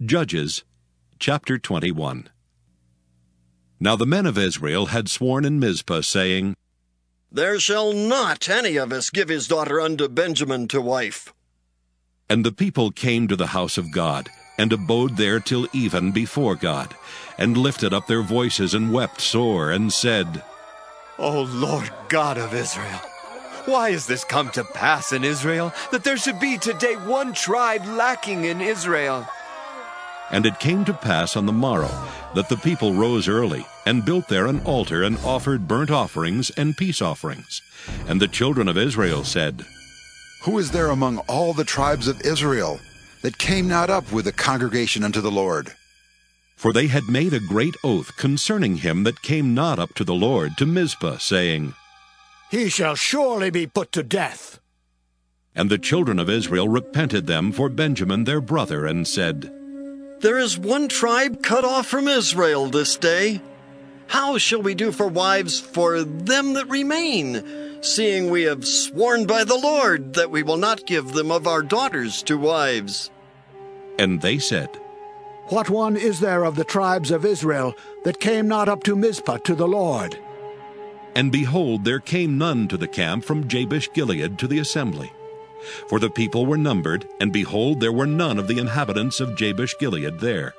Judges, chapter 21. Now the men of Israel had sworn in Mizpah, saying, There shall not any of us give his daughter unto Benjamin to wife. And the people came to the house of God, and abode there till even before God, and lifted up their voices, and wept sore, and said, O Lord God of Israel, why is this come to pass in Israel, that there should be today one tribe lacking in Israel? And it came to pass on the morrow that the people rose early, and built there an altar, and offered burnt offerings and peace offerings. And the children of Israel said, Who is there among all the tribes of Israel that came not up with the congregation unto the Lord? For they had made a great oath concerning him that came not up to the Lord to Mizpah, saying, He shall surely be put to death. And the children of Israel repented them for Benjamin their brother, and said, There is one tribe cut off from Israel this day. How shall we do for wives for them that remain, seeing we have sworn by the Lord that we will not give them of our daughters to wives? And they said, What one is there of the tribes of Israel that came not up to Mizpah to the Lord? And behold, there came none to the camp from Jabesh-Gilead to the assembly. For the people were numbered, and behold, there were none of the inhabitants of Jabesh-Gilead there.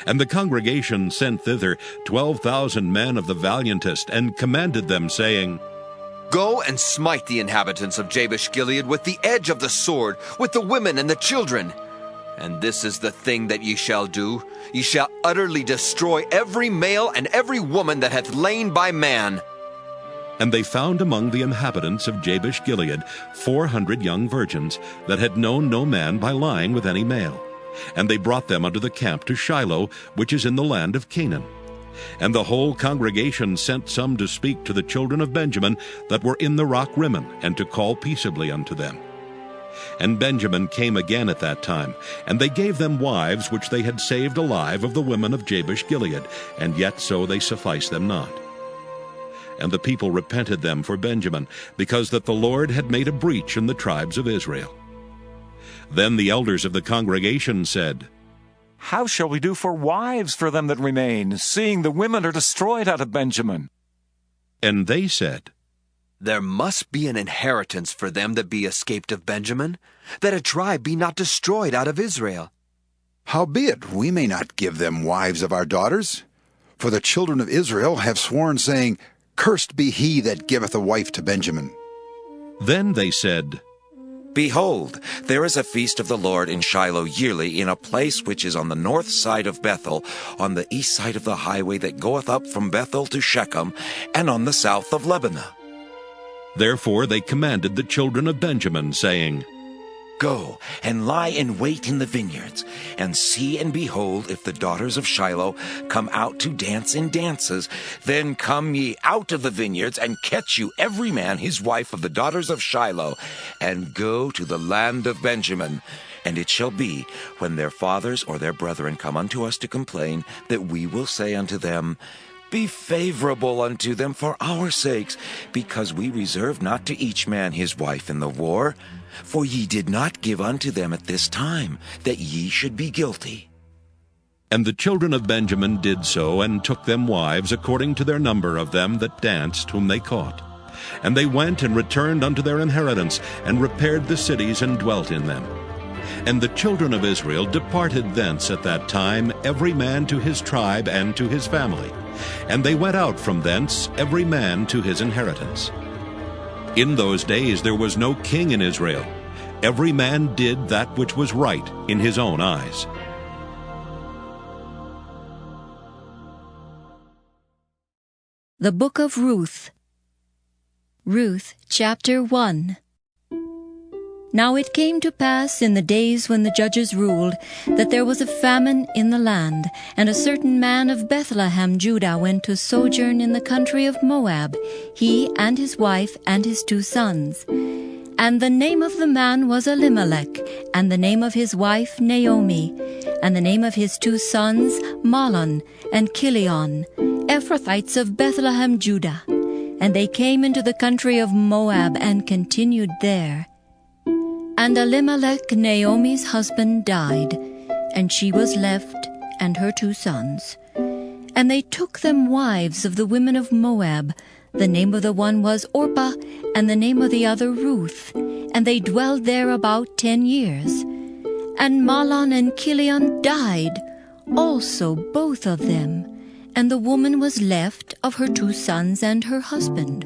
And the congregation sent thither 12,000 men of the valiantest, and commanded them, saying, Go and smite the inhabitants of Jabesh-Gilead with the edge of the sword, with the women and the children. And this is the thing that ye shall do. Ye shall utterly destroy every male and every woman that hath lain by man. And they found among the inhabitants of Jabesh-Gilead 400 young virgins, that had known no man by lying with any male. And they brought them unto the camp to Shiloh, which is in the land of Canaan. And the whole congregation sent some to speak to the children of Benjamin that were in the rock Rimmon, and to call peaceably unto them. And Benjamin came again at that time, and they gave them wives which they had saved alive of the women of Jabesh-Gilead, and yet so they sufficed them not. And the people repented them for Benjamin, because that the Lord had made a breach in the tribes of Israel. Then the elders of the congregation said, How shall we do for wives for them that remain, seeing the women are destroyed out of Benjamin? And they said, There must be an inheritance for them that be escaped of Benjamin, that a tribe be not destroyed out of Israel. Howbeit we may not give them wives of our daughters. For the children of Israel have sworn, saying, Cursed be he that giveth a wife to Benjamin. Then they said, Behold, there is a feast of the Lord in Shiloh yearly, in a place which is on the north side of Bethel, on the east side of the highway that goeth up from Bethel to Shechem, and on the south of Lebanon. Therefore they commanded the children of Benjamin, saying, Go and lie in wait in the vineyards, and see and behold, if the daughters of Shiloh come out to dance in dances, then come ye out of the vineyards, and catch you every man his wife of the daughters of Shiloh, and go to the land of Benjamin. And it shall be, when their fathers or their brethren come unto us to complain, that we will say unto them, Be favorable unto them for our sakes, because we reserve not to each man his wife in the war. For ye did not give unto them at this time, that ye should be guilty. And the children of Benjamin did so, and took them wives according to their number of them that danced, whom they caught. And they went and returned unto their inheritance, and repaired the cities, and dwelt in them. And the children of Israel departed thence at that time, every man to his tribe and to his family. And they went out from thence, every man to his inheritance. In those days there was no king in Israel. Every man did that which was right in his own eyes. The Book of Ruth. Ruth, chapter 1. Now it came to pass in the days when the judges ruled, that there was a famine in the land, and a certain man of Bethlehem, Judah, went to sojourn in the country of Moab, he and his wife and his 2 sons. And the name of the man was Elimelech, and the name of his wife Naomi, and the name of his 2 sons Mahlon and Chilion, Ephrathites of Bethlehem, Judah. And they came into the country of Moab, and continued there. And Elimelech, Naomi's husband, died, and she was left, and her 2 sons. And they took them wives of the women of Moab. The name of the one was Orpah, and the name of the other Ruth. And they dwelled there about 10 years. And Mahlon and Chilion died, also both of them. And the woman was left of her 2 sons and her husband.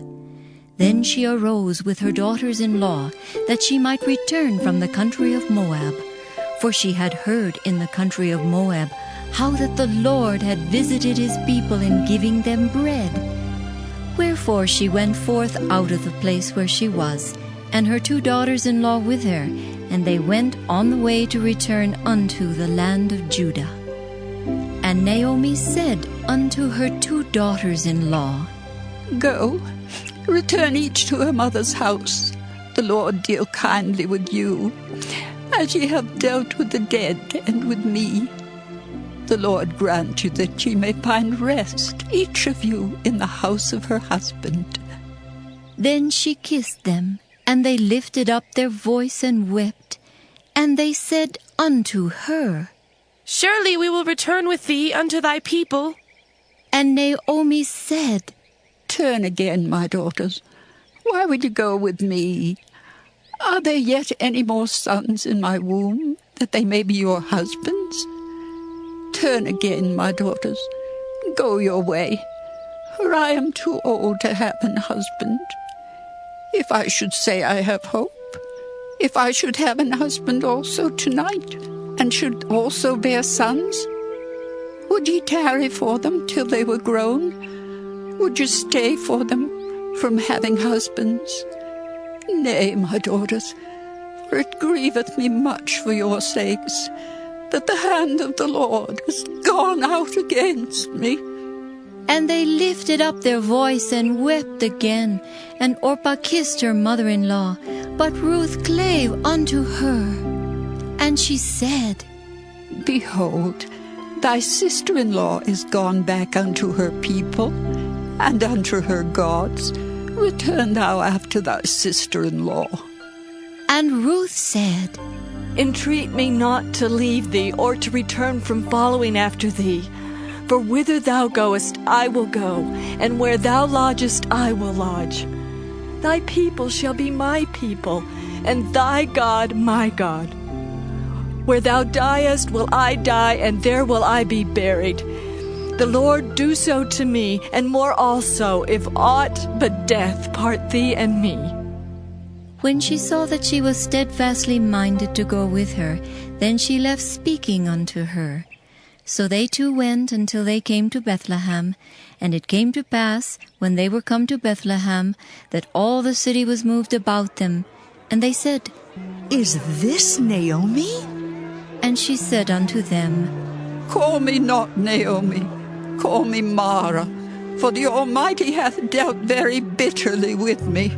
Then she arose with her daughters-in-law, that she might return from the country of Moab. For she had heard in the country of Moab how that the Lord had visited his people in giving them bread. Wherefore she went forth out of the place where she was, and her 2 daughters-in-law with her, and they went on the way to return unto the land of Judah. And Naomi said unto her 2 daughters-in-law, Go, return each to her mother's house. The Lord deal kindly with you, as ye have dealt with the dead and with me. The Lord grant you that ye may find rest, each of you, in the house of her husband. Then she kissed them, and they lifted up their voice and wept. And they said unto her, Surely we will return with thee unto thy people. And Naomi said, Turn again, my daughters. Why would you go with me? Are there yet any more sons in my womb, that they may be your husbands? Turn again, my daughters. Go your way, for I am too old to have an husband. If I should say I have hope, if I should have an husband also tonight, and should also bear sons, would ye tarry for them till they were grown? Would you stay for them from having husbands? Nay, my daughters, for it grieveth me much for your sakes, that the hand of the Lord has gone out against me. And they lifted up their voice and wept again. And Orpah kissed her mother-in-law, but Ruth clave unto her. And she said, Behold, thy sister-in-law is gone back unto her people, and unto her gods. Return thou after thy sister-in-law. And Ruth said, Entreat me not to leave thee, or to return from following after thee. For whither thou goest, I will go, and where thou lodgest, I will lodge. Thy people shall be my people, and thy God my God. Where thou diest will I die, and there will I be buried. The Lord do so to me, and more also, if aught but death part thee and me. When she saw that she was steadfastly minded to go with her, then she left speaking unto her. So they 2 went until they came to Bethlehem. And it came to pass, when they were come to Bethlehem, that all the city was moved about them. And they said, Is this Naomi? And she said unto them, Call me not Naomi, call me Mara, for the Almighty hath dealt very bitterly with me.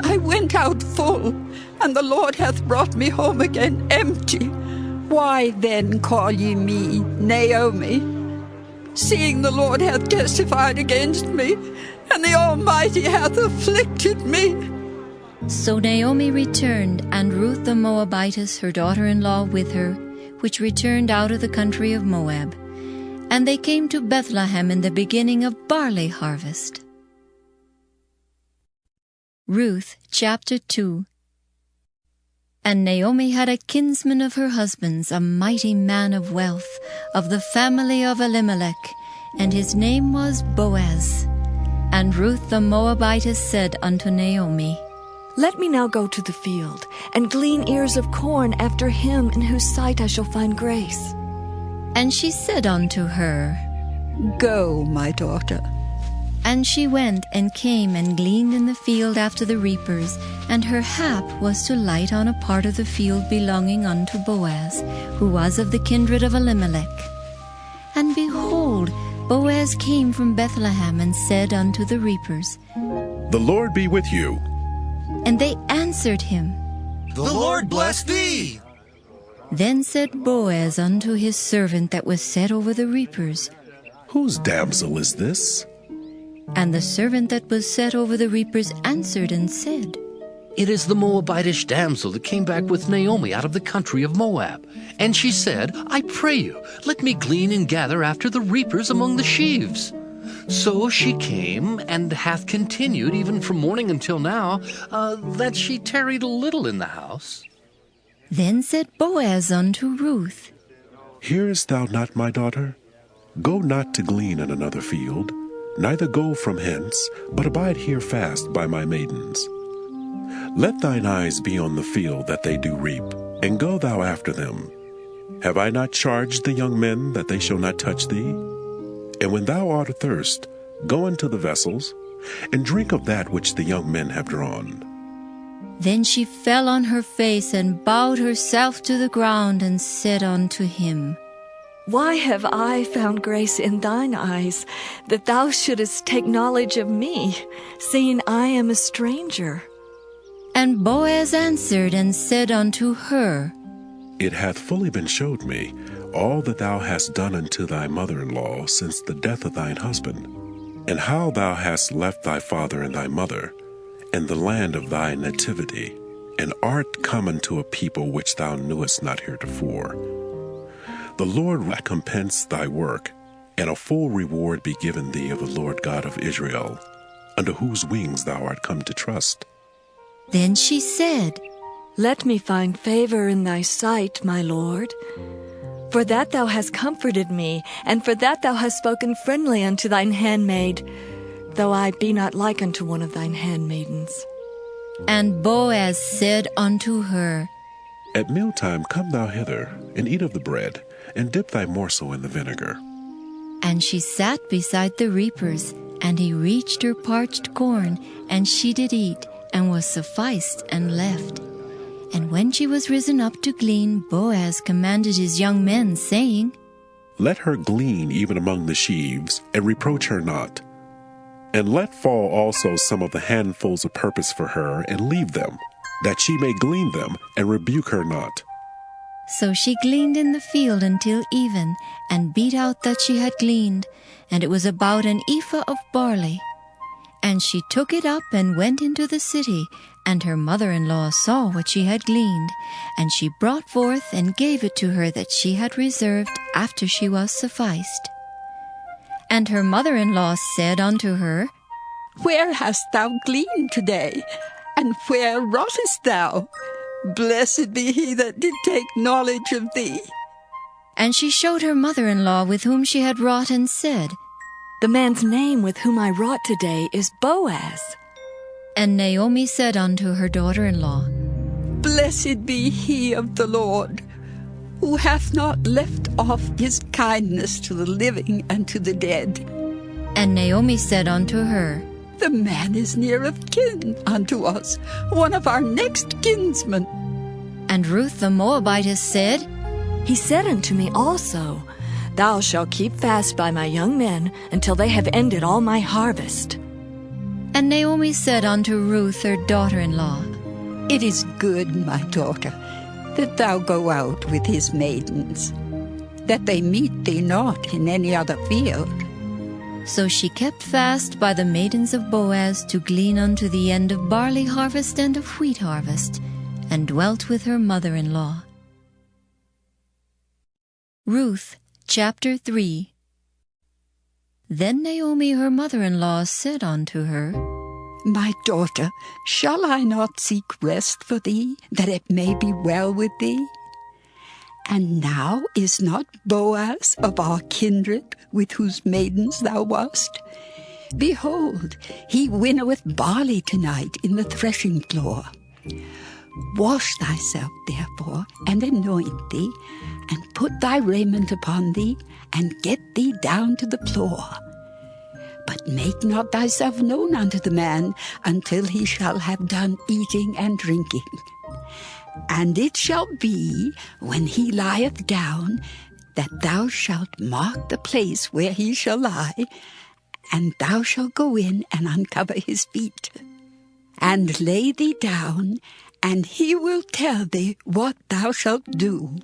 I went out full, and the Lord hath brought me home again empty. Why then call ye me Naomi, seeing the Lord hath testified against me, and the Almighty hath afflicted me? So Naomi returned, and Ruth the Moabitess, her daughter-in-law, with her, which returned out of the country of Moab. And they came to Bethlehem in the beginning of barley harvest. Ruth chapter 2. And Naomi had a kinsman of her husband's, a mighty man of wealth, of the family of Elimelech, and his name was Boaz. And Ruth the Moabitess said unto Naomi, Let me now go to the field, and glean ears of corn after him in whose sight I shall find grace. And she said unto her, Go, my daughter. And she went and came and gleaned in the field after the reapers, and her hap was to light on a part of the field belonging unto Boaz, who was of the kindred of Elimelech. And behold, Boaz came from Bethlehem and said unto the reapers, The Lord be with you. And they answered him, The Lord bless thee. Then said Boaz unto his servant that was set over the reapers, Whose damsel is this? And the servant that was set over the reapers answered and said, It is the Moabitish damsel that came back with Naomi out of the country of Moab. And she said, I pray you, let me glean and gather after the reapers among the sheaves. So she came, and hath continued even from morning until now, that she tarried a little in the house. Then said Boaz unto Ruth, Hearest thou not, my daughter? Go not to glean in another field, neither go from hence, but abide here fast by my maidens. Let thine eyes be on the field that they do reap, and go thou after them. Have I not charged the young men that they shall not touch thee? And when thou art athirst, go into the vessels, and drink of that which the young men have drawn. Then she fell on her face and bowed herself to the ground and said unto him, Why have I found grace in thine eyes, that thou shouldest take knowledge of me, seeing I am a stranger? And Boaz answered and said unto her, It hath fully been showed me all that thou hast done unto thy mother-in-law since the death of thine husband, and how thou hast left thy father and thy mother, and the land of thy nativity, and art come unto a people which thou knewest not heretofore. The Lord recompense thy work, and a full reward be given thee of the Lord God of Israel, under whose wings thou art come to trust. Then she said, Let me find favor in thy sight, my Lord. For that thou hast comforted me, and for that thou hast spoken friendly unto thine handmaid, though I be not like unto one of thine handmaidens. And Boaz said unto her, At mealtime come thou hither, and eat of the bread, and dip thy morsel in the vinegar. And she sat beside the reapers, and he reached her parched corn, and she did eat, and was sufficed, and left. And when she was risen up to glean, Boaz commanded his young men, saying, Let her glean even among the sheaves, and reproach her not. And let fall also some of the handfuls of purpose for her, and leave them, that she may glean them, and rebuke her not. So she gleaned in the field until even, and beat out that she had gleaned, and it was about an ephah of barley. And she took it up and went into the city, and her mother-in-law saw what she had gleaned, and she brought forth and gave it to her that she had reserved after she was sufficed. And her mother-in-law said unto her, Where hast thou gleaned today? And where wroughtest thou? Blessed be he that did take knowledge of thee. And she showed her mother-in-law with whom she had wrought, and said, The man's name with whom I wrought today is Boaz. And Naomi said unto her daughter-in-law, Blessed be he of the Lord, who hath not left off his kindness to the living and to the dead. And Naomi said unto her, The man is near of kin unto us, one of our next kinsmen. And Ruth the Moabitess said, He said unto me also, Thou shalt keep fast by my young men until they have ended all my harvest. And Naomi said unto Ruth her daughter-in-law, It is good, my daughter, that thou go out with his maidens, that they meet thee not in any other field. So she kept fast by the maidens of Boaz to glean unto the end of barley harvest and of wheat harvest, and dwelt with her mother-in-law. Ruth chapter 3. Then Naomi her mother-in-law said unto her, My daughter, shall I not seek rest for thee, that it may be well with thee? And now is not Boaz of our kindred, with whose maidens thou wast? Behold, he winnoweth barley tonight in the threshing floor. Wash thyself, therefore, and anoint thee, and put thy raiment upon thee, and get thee down to the floor. But make not thyself known unto the man until he shall have done eating and drinking. And it shall be, when he lieth down, that thou shalt mark the place where he shall lie, and thou shalt go in and uncover his feet, and lay thee down, and he will tell thee what thou shalt do.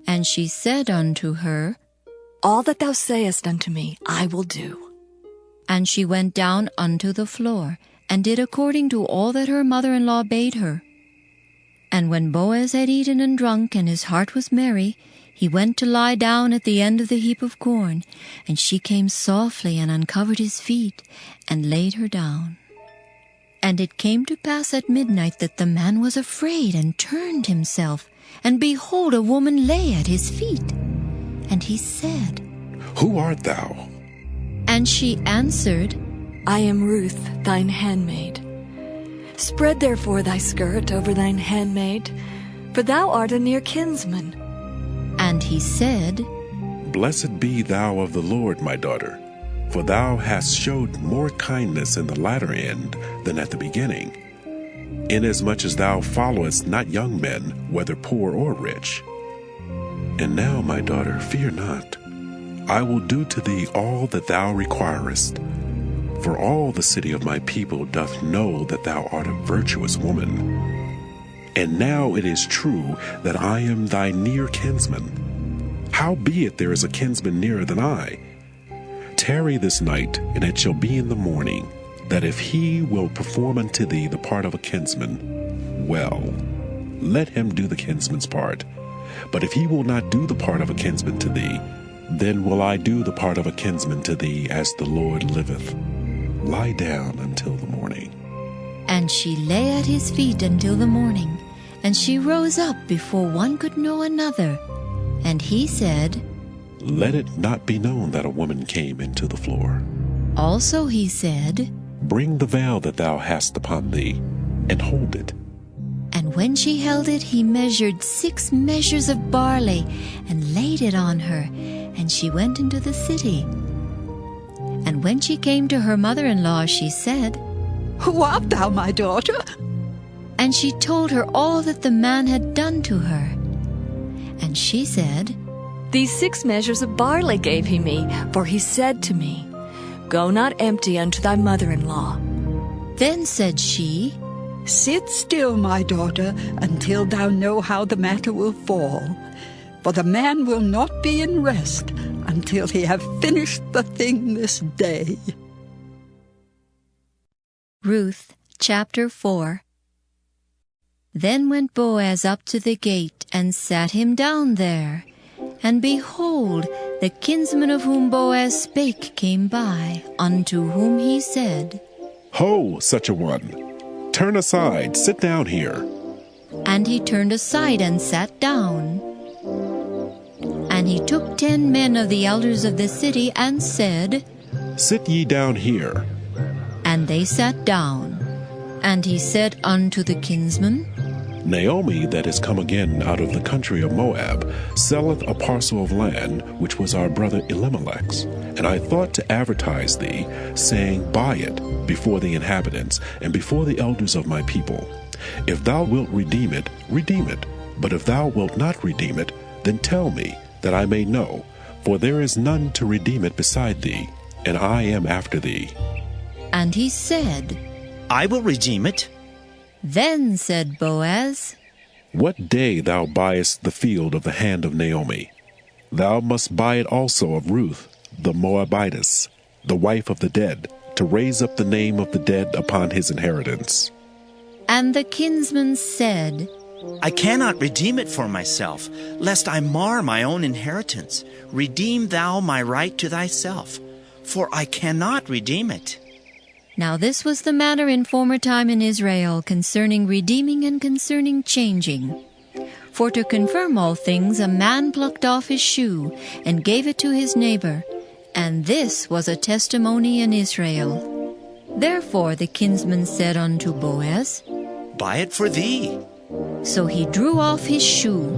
And she said unto her, All that thou sayest unto me I will do. And she went down unto the floor, and did according to all that her mother-in-law bade her. And when Boaz had eaten and drunk, and his heart was merry, he went to lie down at the end of the heap of corn, and she came softly and uncovered his feet, and laid her down. And it came to pass at midnight that the man was afraid, and turned himself, and behold, a woman lay at his feet. And he said, Who art thou? And she answered, I am Ruth, thine handmaid. Spread therefore thy skirt over thine handmaid, for thou art a near kinsman. And he said, Blessed be thou of the Lord, my daughter, for thou hast showed more kindness in the latter end than at the beginning, inasmuch as thou followest not young men, whether poor or rich. And now, my daughter, fear not. I will do to thee all that thou requirest. For all the city of my people doth know that thou art a virtuous woman. And now it is true that I am thy near kinsman. Howbeit there is a kinsman nearer than I. Tarry this night, and it shall be in the morning, that if he will perform unto thee the part of a kinsman, well, let him do the kinsman's part. But if he will not do the part of a kinsman to thee, then will I do the part of a kinsman to thee, as the Lord liveth. Lie down until the morning. And she lay at his feet until the morning, and she rose up before one could know another. And he said, Let it not be known that a woman came into the floor. Also he said, Bring the veil that thou hast upon thee, and hold it. And when she held it, he measured 6 measures of barley, and laid it on her, and she went into the city. And when she came to her mother-in-law, she said, Who art thou, my daughter? And she told her all that the man had done to her. And she said, These 6 measures of barley gave he me, for he said to me, Go not empty unto thy mother-in-law. Then said she, Sit still, my daughter, until thou know how the matter will fall. For the man will not be in rest until he have finished the thing this day. Ruth chapter 4. Then went Boaz up to the gate, and sat him down there. And behold, the kinsman of whom Boaz spake came by, unto whom he said, Ho, such a one! Turn aside, sit down here. And he turned aside and sat down. And he took 10 men of the elders of the city, and said, Sit ye down here. And they sat down. And he said unto the kinsman, Naomi, that is come again out of the country of Moab, selleth a parcel of land, which was our brother Elimelech's. And I thought to advertise thee, saying, Buy it, before the inhabitants, and before the elders of my people. If thou wilt redeem it, redeem it. But if thou wilt not redeem it, then tell me, that I may know. For there is none to redeem it beside thee, and I am after thee. And he said, I will redeem it. Then said Boaz, What day thou buyest the field of the hand of Naomi, thou must buy it also of Ruth, the Moabitess, the wife of the dead, to raise up the name of the dead upon his inheritance. And the kinsman said, I cannot redeem it for myself, lest I mar my own inheritance. Redeem thou my right to thyself, for I cannot redeem it. Now this was the matter in former time in Israel concerning redeeming and concerning changing. For to confirm all things, a man plucked off his shoe and gave it to his neighbor, and this was a testimony in Israel. Therefore the kinsman said unto Boaz, Buy it for thee. So he drew off his shoe.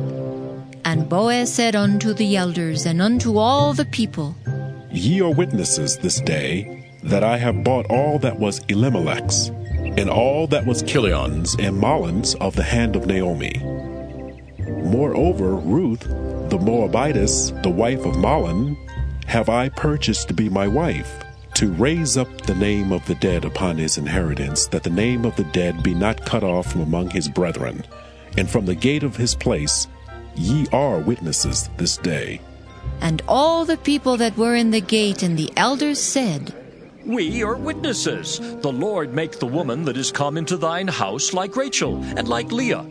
And Boaz said unto the elders and unto all the people, Ye are witnesses this day, that I have bought all that was Elimelech's, and all that was Chilion's and Mahlon's of the hand of Naomi. Moreover, Ruth, the Moabitess, the wife of Mahlon, have I purchased to be my wife, to raise up the name of the dead upon his inheritance, that the name of the dead be not cut off from among his brethren. And from the gate of his place ye are witnesses this day. And all the people that were in the gate and the elders said, We are witnesses. The Lord make the woman that is come into thine house like Rachel and like Leah,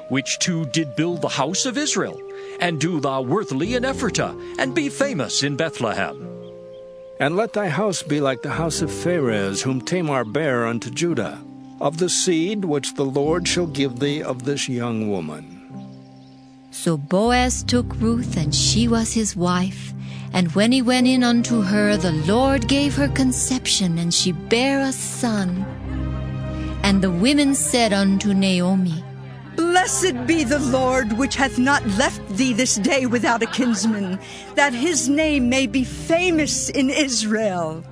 which two did build the house of Israel. And do thou worthily in Ephratah, and be famous in Bethlehem. And let thy house be like the house of Pharez, whom Tamar bare unto Judah, of the seed which the Lord shall give thee of this young woman. So Boaz took Ruth, and she was his wife. And when he went in unto her, the Lord gave her conception, and she bare a son. And the women said unto Naomi, Blessed be the Lord, which hath not left thee this day without a kinsman, that his name may be famous in Israel.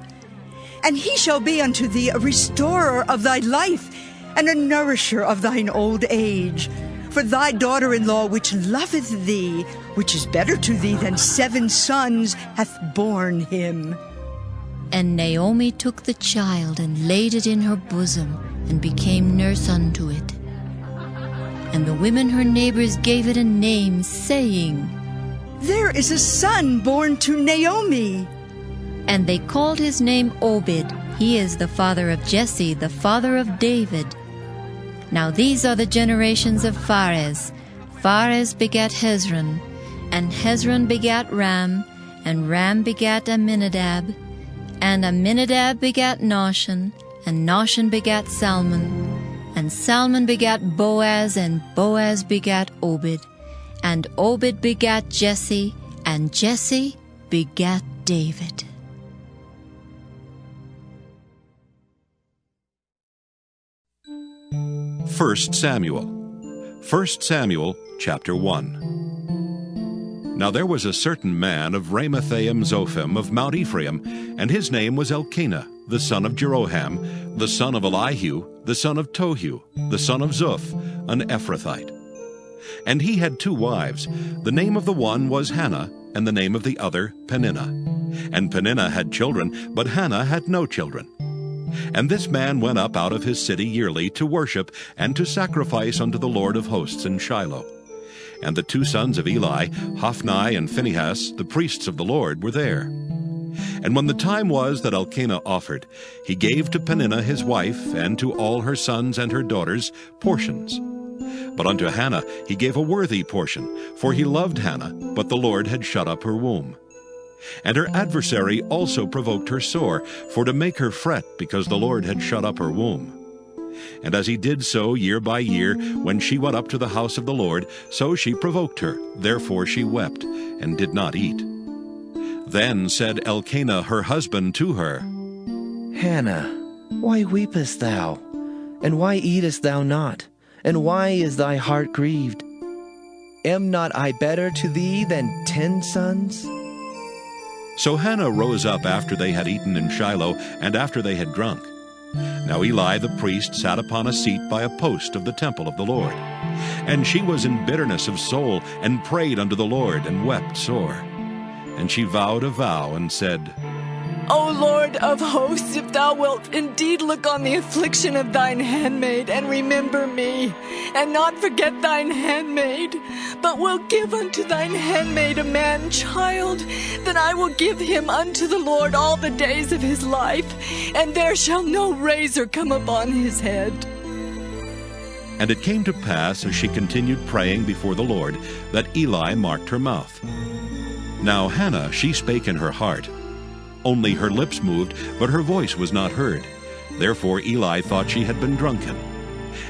And he shall be unto thee a restorer of thy life, and a nourisher of thine old age. For thy daughter-in-law, which loveth thee, which is better to thee than 7 sons, hath borne him. And Naomi took the child, and laid it in her bosom, and became nurse unto it. And the women her neighbors gave it a name, saying, There is a son born to Naomi. And they called his name Obed. He is the father of Jesse, the father of David. Now these are the generations of Pharez. Pharez begat Hezron, and Hezron begat Ram, and Ram begat Amminadab, and Amminadab begat Nahshon, and Nahshon begat Salmon, and Salmon begat Boaz, and Boaz begat Obed, and Obed begat Jesse, and Jesse begat David. First Samuel. 1 Samuel, chapter 1. Now there was a certain man of Ramathaim Zophim of Mount Ephraim, and his name was Elkanah, the son of Jeroham, the son of Elihu, the son of Tohu, the son of Zuph, an Ephrathite. And he had 2 wives. The name of the one was Hannah, and the name of the other Peninnah. And Peninnah had children, but Hannah had no children. And this man went up out of his city yearly to worship and to sacrifice unto the Lord of hosts in Shiloh. And the 2 sons of Eli, Hophni and Phinehas, the priests of the Lord, were there. And when the time was that Elkanah offered, he gave to Peninnah his wife, and to all her sons and her daughters, portions. But unto Hannah he gave a worthy portion, for he loved Hannah, but the Lord had shut up her womb. And her adversary also provoked her sore, for to make her fret, because the Lord had shut up her womb. And as he did so year by year, when she went up to the house of the Lord, so she provoked her. Therefore she wept, and did not eat. Then said Elkanah her husband to her, Hannah, why weepest thou? And why eatest thou not? And why is thy heart grieved? Am not I better to thee than 10 sons? So Hannah rose up after they had eaten in Shiloh, and after they had drunk. Now Eli the priest sat upon a seat by a post of the temple of the Lord. And she was in bitterness of soul, and prayed unto the Lord, and wept sore. And she vowed a vow, and said, O Lord of hosts, if thou wilt indeed look on the affliction of thine handmaid, and remember me, and not forget thine handmaid, but wilt give unto thine handmaid a man-child, then I will give him unto the Lord all the days of his life, and there shall no razor come upon his head. And it came to pass, as she continued praying before the Lord, that Eli marked her mouth. Now Hannah, she spake in her heart. Only her lips moved, but her voice was not heard. Therefore Eli thought she had been drunken.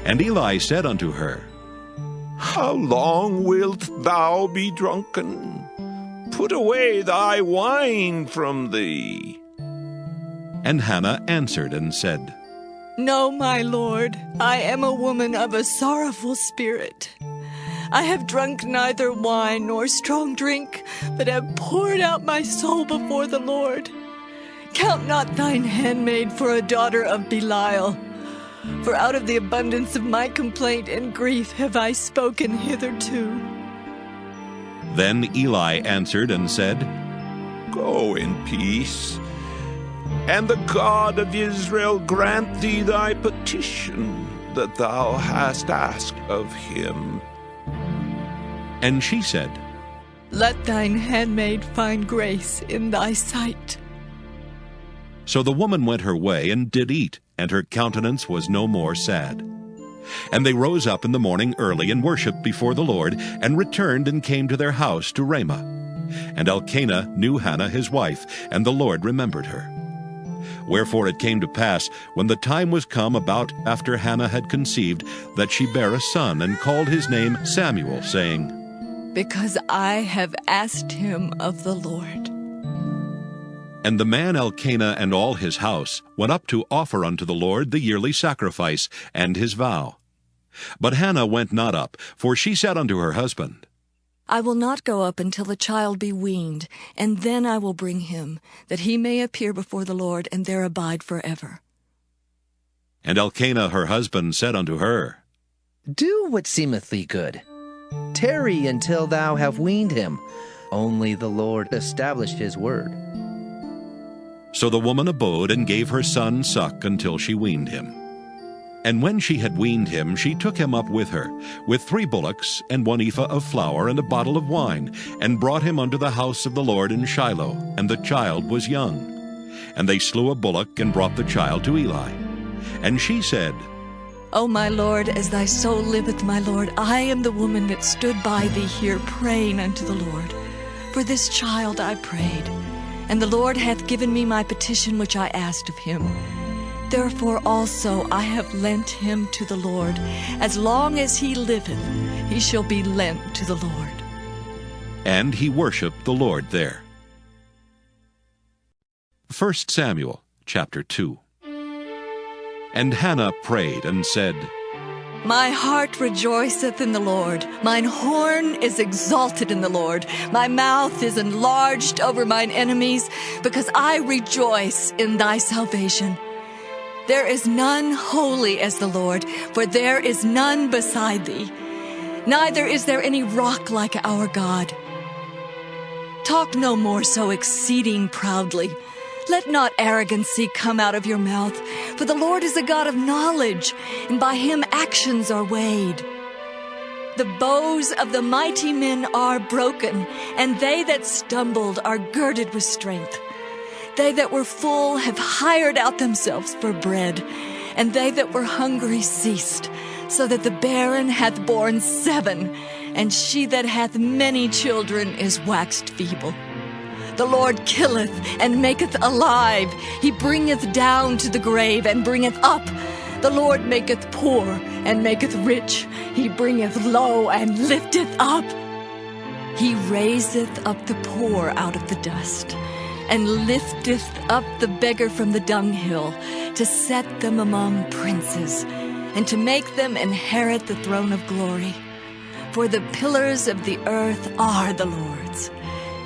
And Eli said unto her, How long wilt thou be drunken? Put away thy wine from thee. And Hannah answered and said, No, my Lord, I am a woman of a sorrowful spirit. I have drunk neither wine nor strong drink, but have poured out my soul before the Lord. Count not thine handmaid for a daughter of Belial, for out of the abundance of my complaint and grief have I spoken hitherto. Then Eli answered and said, Go in peace, and the God of Israel grant thee thy petition that thou hast asked of him. And she said, Let thine handmaid find grace in thy sight. So the woman went her way and did eat, and her countenance was no more sad. And they rose up in the morning early and worshipped before the Lord, and returned and came to their house to Ramah. And Elkanah knew Hannah his wife, and the Lord remembered her. Wherefore it came to pass, when the time was come about after Hannah had conceived, that she bare a son, and called his name Samuel, saying, Because I have asked him of the Lord. And the man Elkanah and all his house went up to offer unto the Lord the yearly sacrifice and his vow. But Hannah went not up, for she said unto her husband, I will not go up until the child be weaned, and then I will bring him, that he may appear before the Lord, and there abide forever. And Elkanah her husband said unto her, Do what seemeth thee good. Tarry until thou have weaned him. Only the Lord established his word. So the woman abode and gave her son suck until she weaned him. And when she had weaned him, she took him up with her, with 3 bullocks, and 1 ephah of flour, and a bottle of wine, and brought him unto the house of the Lord in Shiloh, and the child was young. And they slew a bullock, and brought the child to Eli. And she said, O my Lord, as thy soul liveth, my Lord, I am the woman that stood by thee here praying unto the Lord. For this child I prayed, and the Lord hath given me my petition which I asked of him. Therefore also I have lent him to the Lord. As long as he liveth, he shall be lent to the Lord. And he worshipped the Lord there. 1 Samuel chapter 2. And Hannah prayed and said, My heart rejoiceth in the Lord. Mine horn is exalted in the Lord. My mouth is enlarged over mine enemies, because I rejoice in thy salvation. There is none holy as the Lord, for there is none beside thee. Neither is there any rock like our God. Talk no more so exceeding proudly. Let not arrogancy come out of your mouth, for the Lord is a God of knowledge, and by him actions are weighed. The bows of the mighty men are broken, and they that stumbled are girded with strength. They that were full have hired out themselves for bread, and they that were hungry ceased, so that the barren hath borne 7, and she that hath many children is waxed feeble. The Lord killeth and maketh alive. He bringeth down to the grave and bringeth up. The Lord maketh poor and maketh rich. He bringeth low and lifteth up. He raiseth up the poor out of the dust, and lifteth up the beggar from the dunghill, to set them among princes, and to make them inherit the throne of glory. For the pillars of the earth are the Lord's,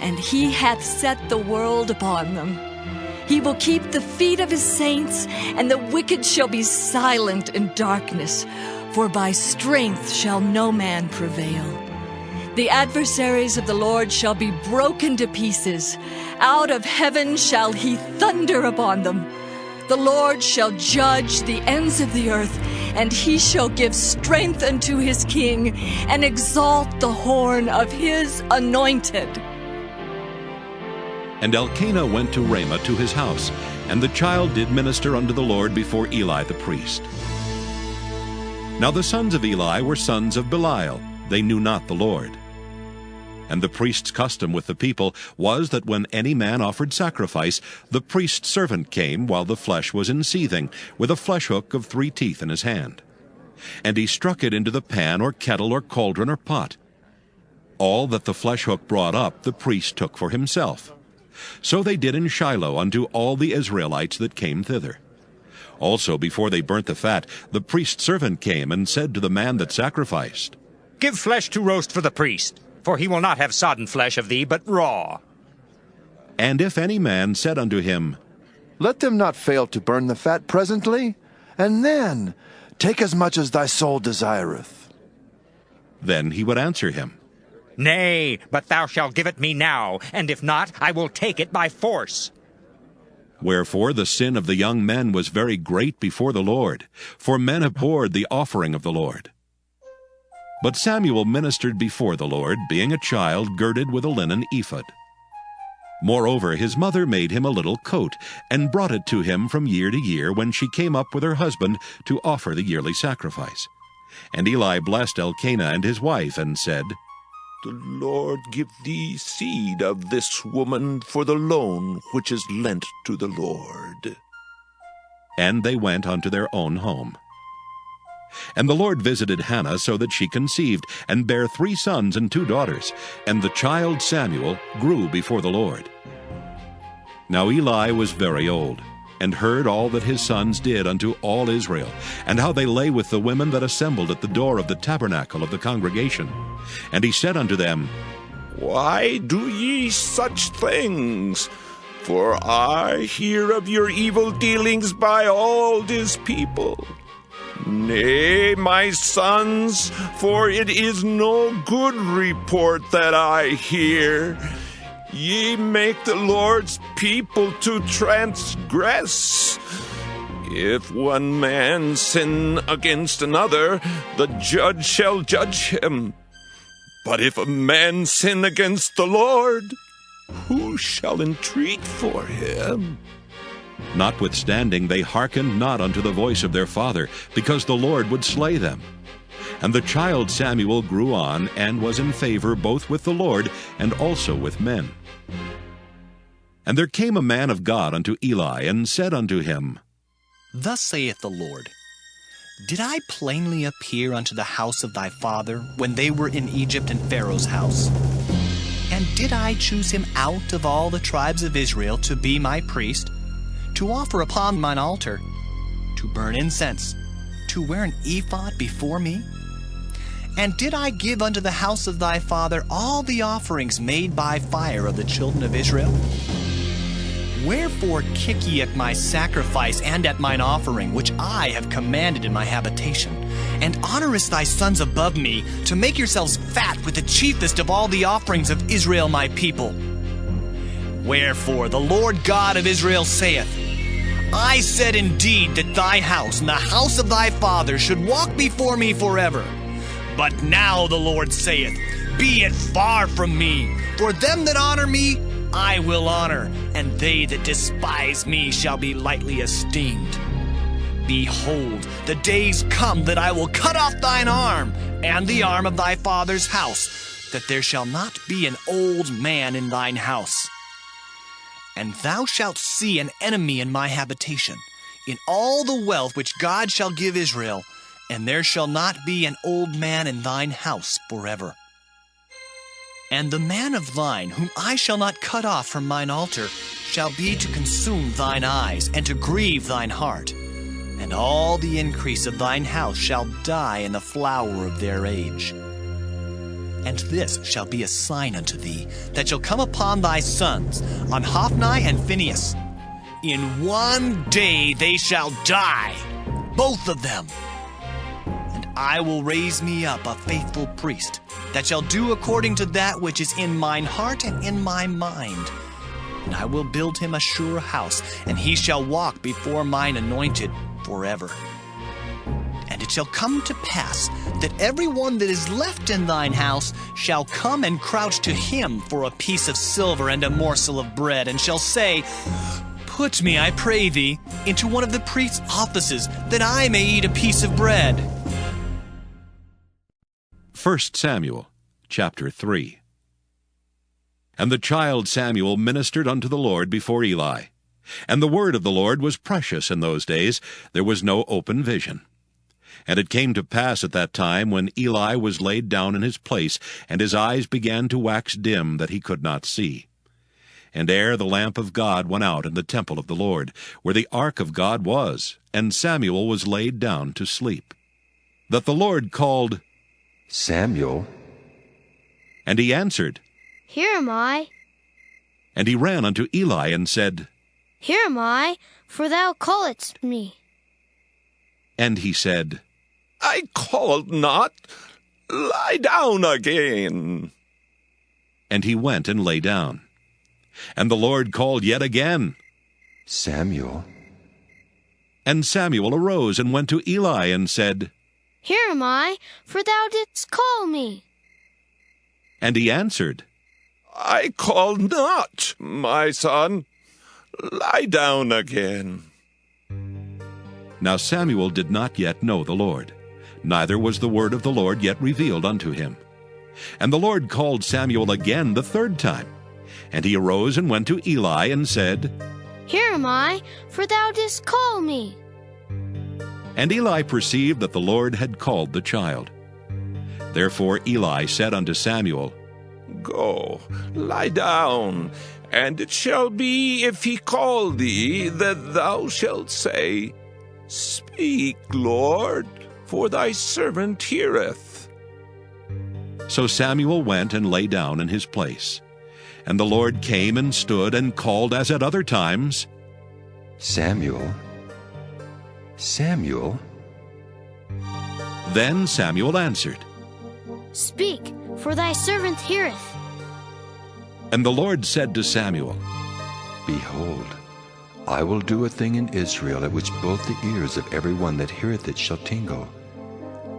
and he hath set the world upon them. He will keep the feet of his saints, and the wicked shall be silent in darkness, for by strength shall no man prevail. The adversaries of the Lord shall be broken to pieces. Out of heaven shall he thunder upon them. The Lord shall judge the ends of the earth, and he shall give strength unto his king, and exalt the horn of his anointed. And Elkanah went to Ramah to his house, and the child did minister unto the Lord before Eli the priest. Now the sons of Eli were sons of Belial. They knew not the Lord. And the priest's custom with the people was that when any man offered sacrifice, the priest's servant came while the flesh was in seething, with a flesh hook of 3 teeth in his hand. And he struck it into the pan or kettle or cauldron or pot. All that the flesh hook brought up the priest took for himself. So they did in Shiloh unto all the Israelites that came thither. Also before they burnt the fat, the priest's servant came and said to the man that sacrificed, Give flesh to roast for the priest, for he will not have sodden flesh of thee, but raw. And if any man said unto him, Let them not fail to burn the fat presently, and then take as much as thy soul desireth. Then he would answer him, Nay, but thou shalt give it me now, and if not, I will take it by force. Wherefore the sin of the young men was very great before the Lord, for men abhorred the offering of the Lord. But Samuel ministered before the Lord, being a child girded with a linen ephod. Moreover, his mother made him a little coat, and brought it to him from year to year when she came up with her husband to offer the yearly sacrifice. And Eli blessed Elkanah and his wife, and said, The Lord give thee seed of this woman for the loan which is lent to the Lord. And they went unto their own home. And the Lord visited Hannah so that she conceived, and bare 3 sons and 2 daughters. And the child Samuel grew before the Lord. Now Eli was very old, and heard all that his sons did unto all Israel, and how they lay with the women that assembled at the door of the tabernacle of the congregation. And he said unto them, Why do ye such things? For I hear of your evil dealings by all this people. Nay, my sons, for it is no good report that I hear. Ye make the Lord's people to transgress. If one man sin against another, the judge shall judge him. But if a man sin against the Lord, who shall entreat for him? Notwithstanding, they hearkened not unto the voice of their father, because the Lord would slay them. And the child Samuel grew on, and was in favor both with the Lord and also with men. And there came a man of God unto Eli, and said unto him, Thus saith the Lord, Did I plainly appear unto the house of thy father, when they were in Egypt in Pharaoh's house? And did I choose him out of all the tribes of Israel to be my priest, to offer upon mine altar, to burn incense, to wear an ephod before me? And did I give unto the house of thy father all the offerings made by fire of the children of Israel? Wherefore kick ye at my sacrifice and at mine offering, which I have commanded in my habitation? And honorest thy sons above me, to make yourselves fat with the chiefest of all the offerings of Israel my people? Wherefore the Lord God of Israel saith, I said indeed that thy house and the house of thy father should walk before me forever. But now the Lord saith, Be it far from me, for them that honor me I will honor, and they that despise me shall be lightly esteemed. Behold, the days come that I will cut off thine arm, and the arm of thy father's house, that there shall not be an old man in thine house. And thou shalt see an enemy in my habitation, in all the wealth which God shall give Israel, and there shall not be an old man in thine house forever. And the man of thine, whom I shall not cut off from mine altar, shall be to consume thine eyes, and to grieve thine heart. And all the increase of thine house shall die in the flower of their age. And this shall be a sign unto thee, that shall come upon thy sons, on Hophni and Phinehas. In one day they shall die, both of them. And I will raise me up a faithful priest, that shall do according to that which is in mine heart and in my mind. And I will build him a sure house, and he shall walk before mine anointed forever. And it shall come to pass that every one that is left in thine house shall come and crouch to him for a piece of silver and a morsel of bread, and shall say, Put me, I pray thee, into one of the priest's offices, that I may eat a piece of bread. 1 Samuel chapter 3. And the child Samuel ministered unto the Lord before Eli. And the word of the Lord was precious in those days. There was no open vision. And it came to pass at that time, when Eli was laid down in his place, and his eyes began to wax dim, that he could not see. And ere the lamp of God went out in the temple of the Lord, where the ark of God was, and Samuel was laid down to sleep, that the Lord called, Samuel. And he answered, Here am I. And he ran unto Eli, and said, Here am I, for thou calledst me. And he said, I called not. Lie down again. And he went and lay down. And the Lord called yet again, Samuel. And Samuel arose and went to Eli, and said, Here am I, for thou didst call me. And he answered, I called not, my son. Lie down again. Now Samuel did not yet know the Lord, neither was the word of the Lord yet revealed unto him. And the Lord called Samuel again the third time. And he arose and went to Eli and said, Here am I, for thou didst call me. And Eli perceived that the Lord had called the child. Therefore Eli said unto Samuel, Go, lie down, and it shall be, if he call thee, that thou shalt say, Speak, Lord, for thy servant heareth. So Samuel went and lay down in his place. And the Lord came and stood and called as at other times, Samuel, Samuel. Then Samuel answered, Speak, for thy servant heareth. And the Lord said to Samuel, Behold, I will do a thing in Israel at which both the ears of every one that heareth it shall tingle.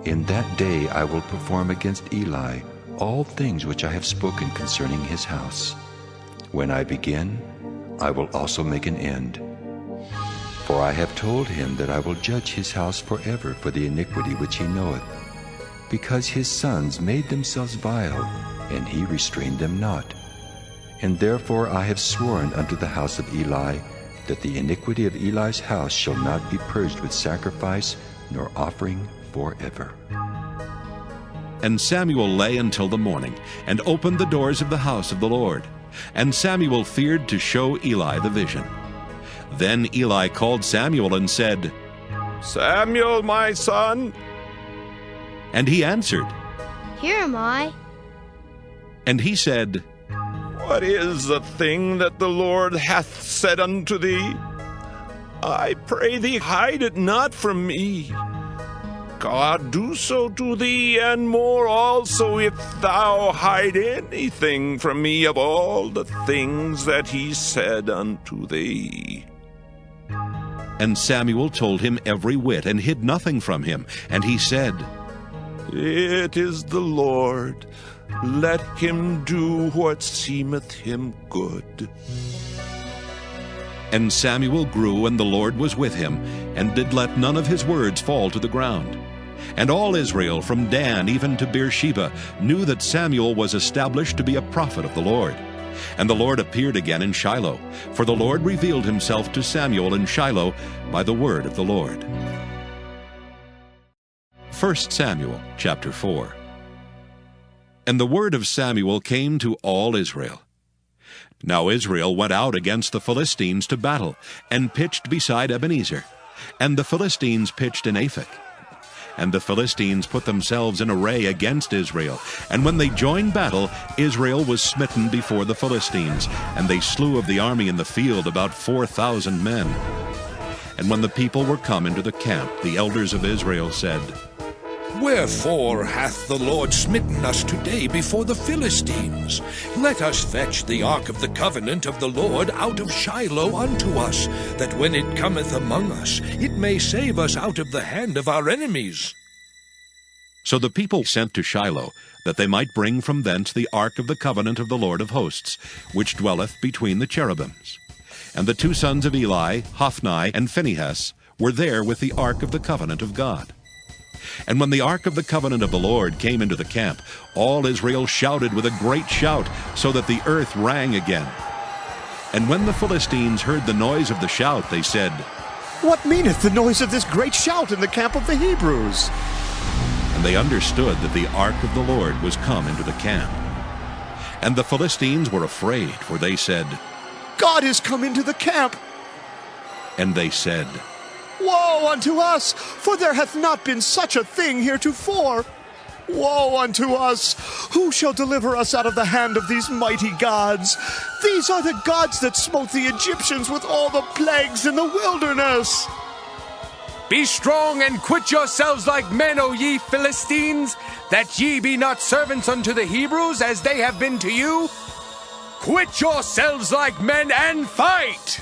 In that day I will perform against Eli all things which I have spoken concerning his house. When I begin, I will also make an end. For I have told him that I will judge his house forever for the iniquity which he knoweth, because his sons made themselves vile, and he restrained them not. And therefore I have sworn unto the house of Eli, that the iniquity of Eli's house shall not be purged with sacrifice nor offering forever. And Samuel lay until the morning, and opened the doors of the house of the Lord. And Samuel feared to show Eli the vision. Then Eli called Samuel and said, Samuel, my son. And he answered, Here am I. And he said, What is the thing that the Lord hath said unto thee? I pray thee, hide it not from me. God do so to thee, and more also, if thou hide anything from me of all the things that he said unto thee. And Samuel told him every whit, and hid nothing from him. And he said, It is the Lord. Let him do what seemeth him good. And Samuel grew, and the Lord was with him, and did let none of his words fall to the ground. And all Israel, from Dan even to Beersheba, knew that Samuel was established to be a prophet of the Lord. And the Lord appeared again in Shiloh, for the Lord revealed himself to Samuel in Shiloh by the word of the Lord. 1 Samuel chapter 4. And the word of Samuel came to all Israel. Now Israel went out against the Philistines to battle, and pitched beside Ebenezer. And the Philistines pitched in Aphek. And the Philistines put themselves in array against Israel. And when they joined battle, Israel was smitten before the Philistines, and they slew of the army in the field about 4,000 men. And when the people were come into the camp, the elders of Israel said, Wherefore hath the Lord smitten us today before the Philistines? Let us fetch the ark of the covenant of the Lord out of Shiloh unto us, that when it cometh among us, it may save us out of the hand of our enemies. So the people sent to Shiloh, that they might bring from thence the ark of the covenant of the Lord of hosts, which dwelleth between the cherubims. And the two sons of Eli, Hophni and Phinehas, were there with the ark of the covenant of God. And when the ark of the covenant of the Lord came into the camp, all Israel shouted with a great shout, so that the earth rang again. And when the Philistines heard the noise of the shout, they said, What meaneth the noise of this great shout in the camp of the Hebrews? And they understood that the ark of the Lord was come into the camp. And the Philistines were afraid, for they said, God is come into the camp. And they said, Woe unto us, for there hath not been such a thing heretofore. Woe unto us! Who shall deliver us out of the hand of these mighty gods? These are the gods that smote the Egyptians with all the plagues in the wilderness. Be strong and quit yourselves like men, O ye Philistines, that ye be not servants unto the Hebrews, as they have been to you. Quit yourselves like men and fight!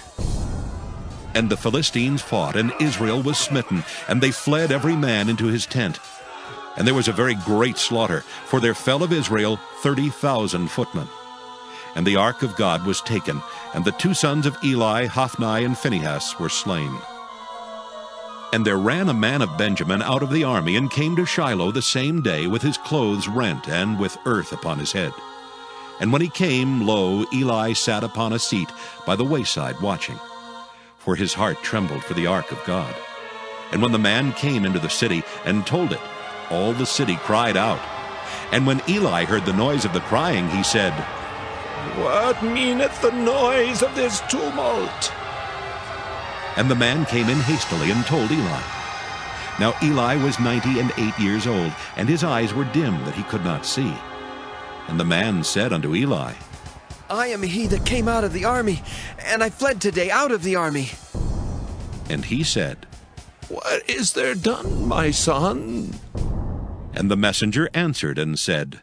And the Philistines fought, and Israel was smitten, and they fled every man into his tent. And there was a very great slaughter, for there fell of Israel 30,000 footmen. And the ark of God was taken, and the 2 sons of Eli, Hophni and Phinehas, were slain. And there ran a man of Benjamin out of the army, and came to Shiloh the same day with his clothes rent, and with earth upon his head. And when he came, lo, Eli sat upon a seat by the wayside watching. For his heart trembled for the ark of God. And when the man came into the city, and told it, all the city cried out. And when Eli heard the noise of the crying, he said, What meaneth the noise of this tumult? And the man came in hastily and told Eli. Now Eli was 98 years old, and his eyes were dim that he could not see. And the man said unto Eli, I am he that came out of the army, and I fled today out of the army. And he said, What is there done, my son? And the messenger answered and said,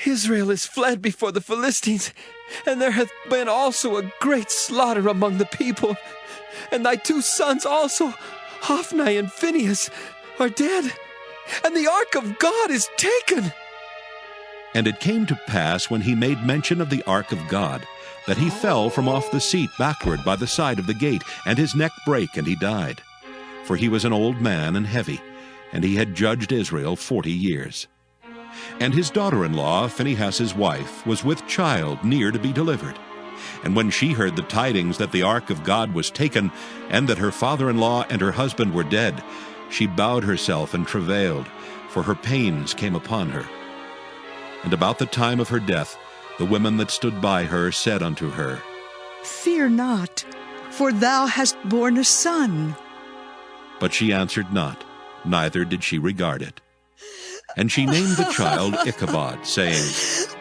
Israel is fled before the Philistines, and there hath been also a great slaughter among the people. And thy 2 sons also, Hophni and Phinehas, are dead, and the ark of God is taken. And it came to pass, when he made mention of the ark of God, that he fell from off the seat backward by the side of the gate, and his neck brake, and he died. For he was an old man and heavy, and he had judged Israel 40 years. And his daughter-in-law, Phinehas' wife, was with child near to be delivered. And when she heard the tidings that the ark of God was taken, and that her father-in-law and her husband were dead, she bowed herself and travailed, for her pains came upon her. And about the time of her death, the women that stood by her said unto her, Fear not, for thou hast borne a son. But she answered not, neither did she regard it. And she named the child Ichabod, saying,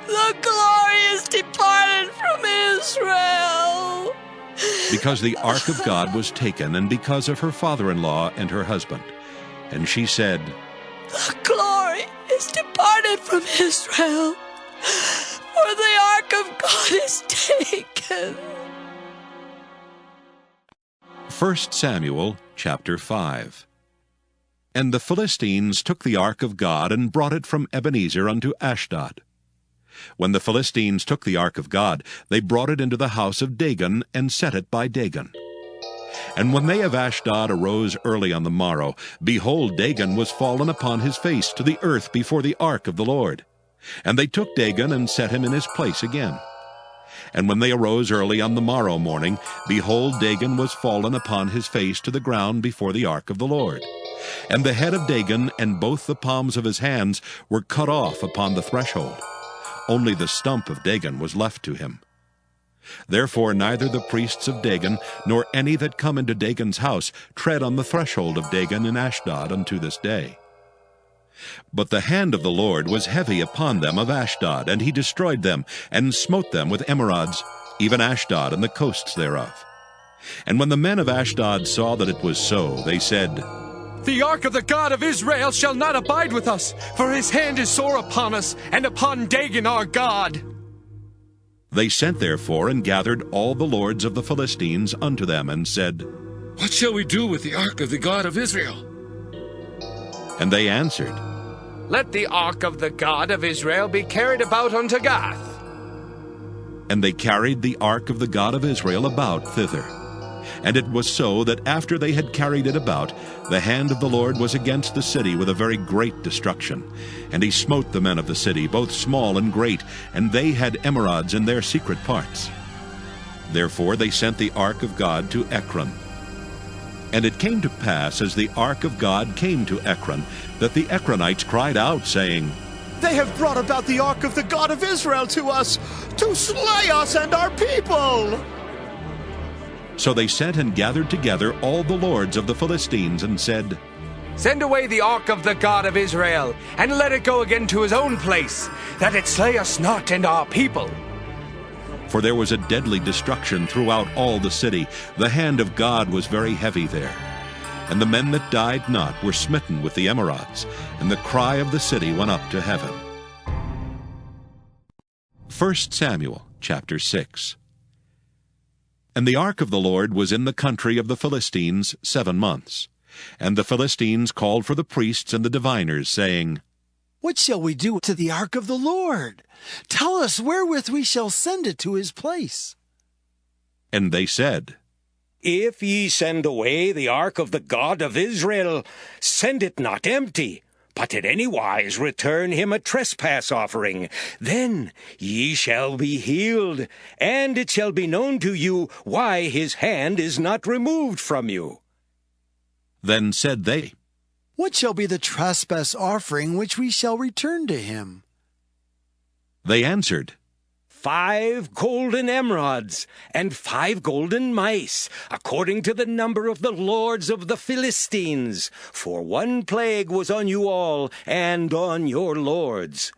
The glory is departed from Israel. Because the ark of God was taken, and because of her father-in-law and her husband. And she said, The glory is departed from Israel, for the ark of God is taken. 1 Samuel chapter 5. And the Philistines took the ark of God, and brought it from Ebenezer unto Ashdod. When the Philistines took the ark of God, they brought it into the house of Dagon, and set it by Dagon. And when they of Ashdod arose early on the morrow, behold, Dagon was fallen upon his face to the earth before the ark of the Lord. And they took Dagon, and set him in his place again. And when they arose early on the morrow morning, behold, Dagon was fallen upon his face to the ground before the ark of the Lord. And the head of Dagon and both the palms of his hands were cut off upon the threshold. Only the stump of Dagon was left to him. Therefore neither the priests of Dagon, nor any that come into Dagon's house, tread on the threshold of Dagon in Ashdod unto this day. But the hand of the Lord was heavy upon them of Ashdod, and he destroyed them, and smote them with emerods, even Ashdod and the coasts thereof. And when the men of Ashdod saw that it was so, they said, The ark of the God of Israel shall not abide with us, for his hand is sore upon us, and upon Dagon our God. They sent therefore and gathered all the lords of the Philistines unto them, and said, What shall we do with the ark of the God of Israel? And they answered, Let the ark of the God of Israel be carried about unto Gath. And they carried the ark of the God of Israel about thither. And it was so that after they had carried it about, the hand of the Lord was against the city with a very great destruction. And he smote the men of the city, both small and great, and they had emerods in their secret parts. Therefore they sent the ark of God to Ekron. And it came to pass, as the ark of God came to Ekron, that the Ekronites cried out, saying, They have brought about the ark of the God of Israel to us, to slay us and our people. So they sent and gathered together all the lords of the Philistines, and said, Send away the ark of the God of Israel, and let it go again to his own place, that it slay us not and our people. For there was a deadly destruction throughout all the city. The hand of God was very heavy there. And the men that died not were smitten with the emerods, and the cry of the city went up to heaven. 1 Samuel chapter 6. And the ark of the Lord was in the country of the Philistines 7 months. And the Philistines called for the priests and the diviners, saying, What shall we do to the ark of the Lord? Tell us wherewith we shall send it to his place. And they said, If ye send away the ark of the God of Israel, send it not empty, but in any wise return him a trespass offering. Then ye shall be healed, and it shall be known to you why his hand is not removed from you. Then said they, What shall be the trespass offering which we shall return to him? They answered, 5 golden emerods, and 5 golden mice, according to the number of the lords of the Philistines. For 1 plague was on you all, and on your lords.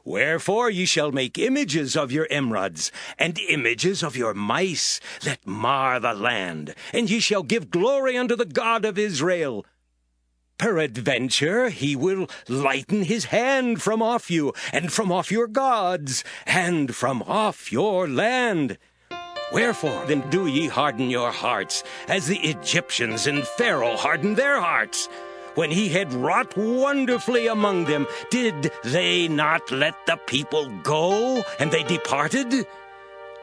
Wherefore ye shall make images of your emerods, and images of your mice, that mar the land, and ye shall give glory unto the God of Israel. Peradventure he will lighten his hand from off you, and from off your gods, and from off your land. Wherefore then do ye harden your hearts, as the Egyptians and Pharaoh hardened their hearts? When he had wrought wonderfully among them, did they not let the people go, and they departed?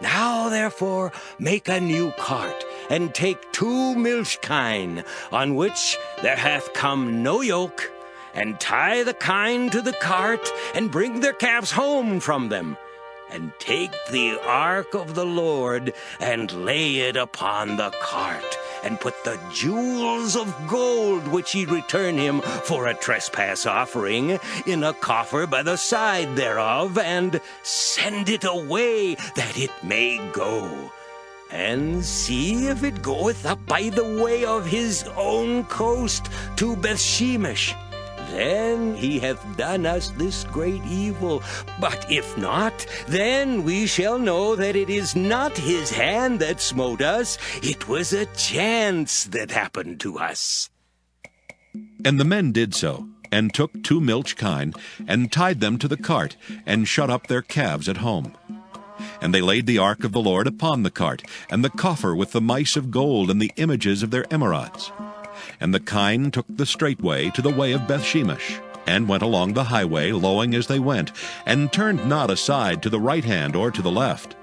Now therefore make a new cart, and take 2 milch kine, on which there hath come no yoke, and tie the kine to the cart, and bring their calves home from them. And take the ark of the Lord, and lay it upon the cart, and put the jewels of gold which ye return him for a trespass offering in a coffer by the side thereof, and send it away that it may go. And see if it goeth up by the way of his own coast to Bethshemesh. Then he hath done us this great evil. But if not, then we shall know that it is not his hand that smote us. It was a chance that happened to us. And the men did so, and took 2 milch kine, and tied them to the cart, and shut up their calves at home. And they laid the ark of the Lord upon the cart, and the coffer with the mice of gold and the images of their emerods. And the kine took the straight way to the way of Bethshemesh, and went along the highway, lowing as they went, and turned not aside to the right hand or to the left.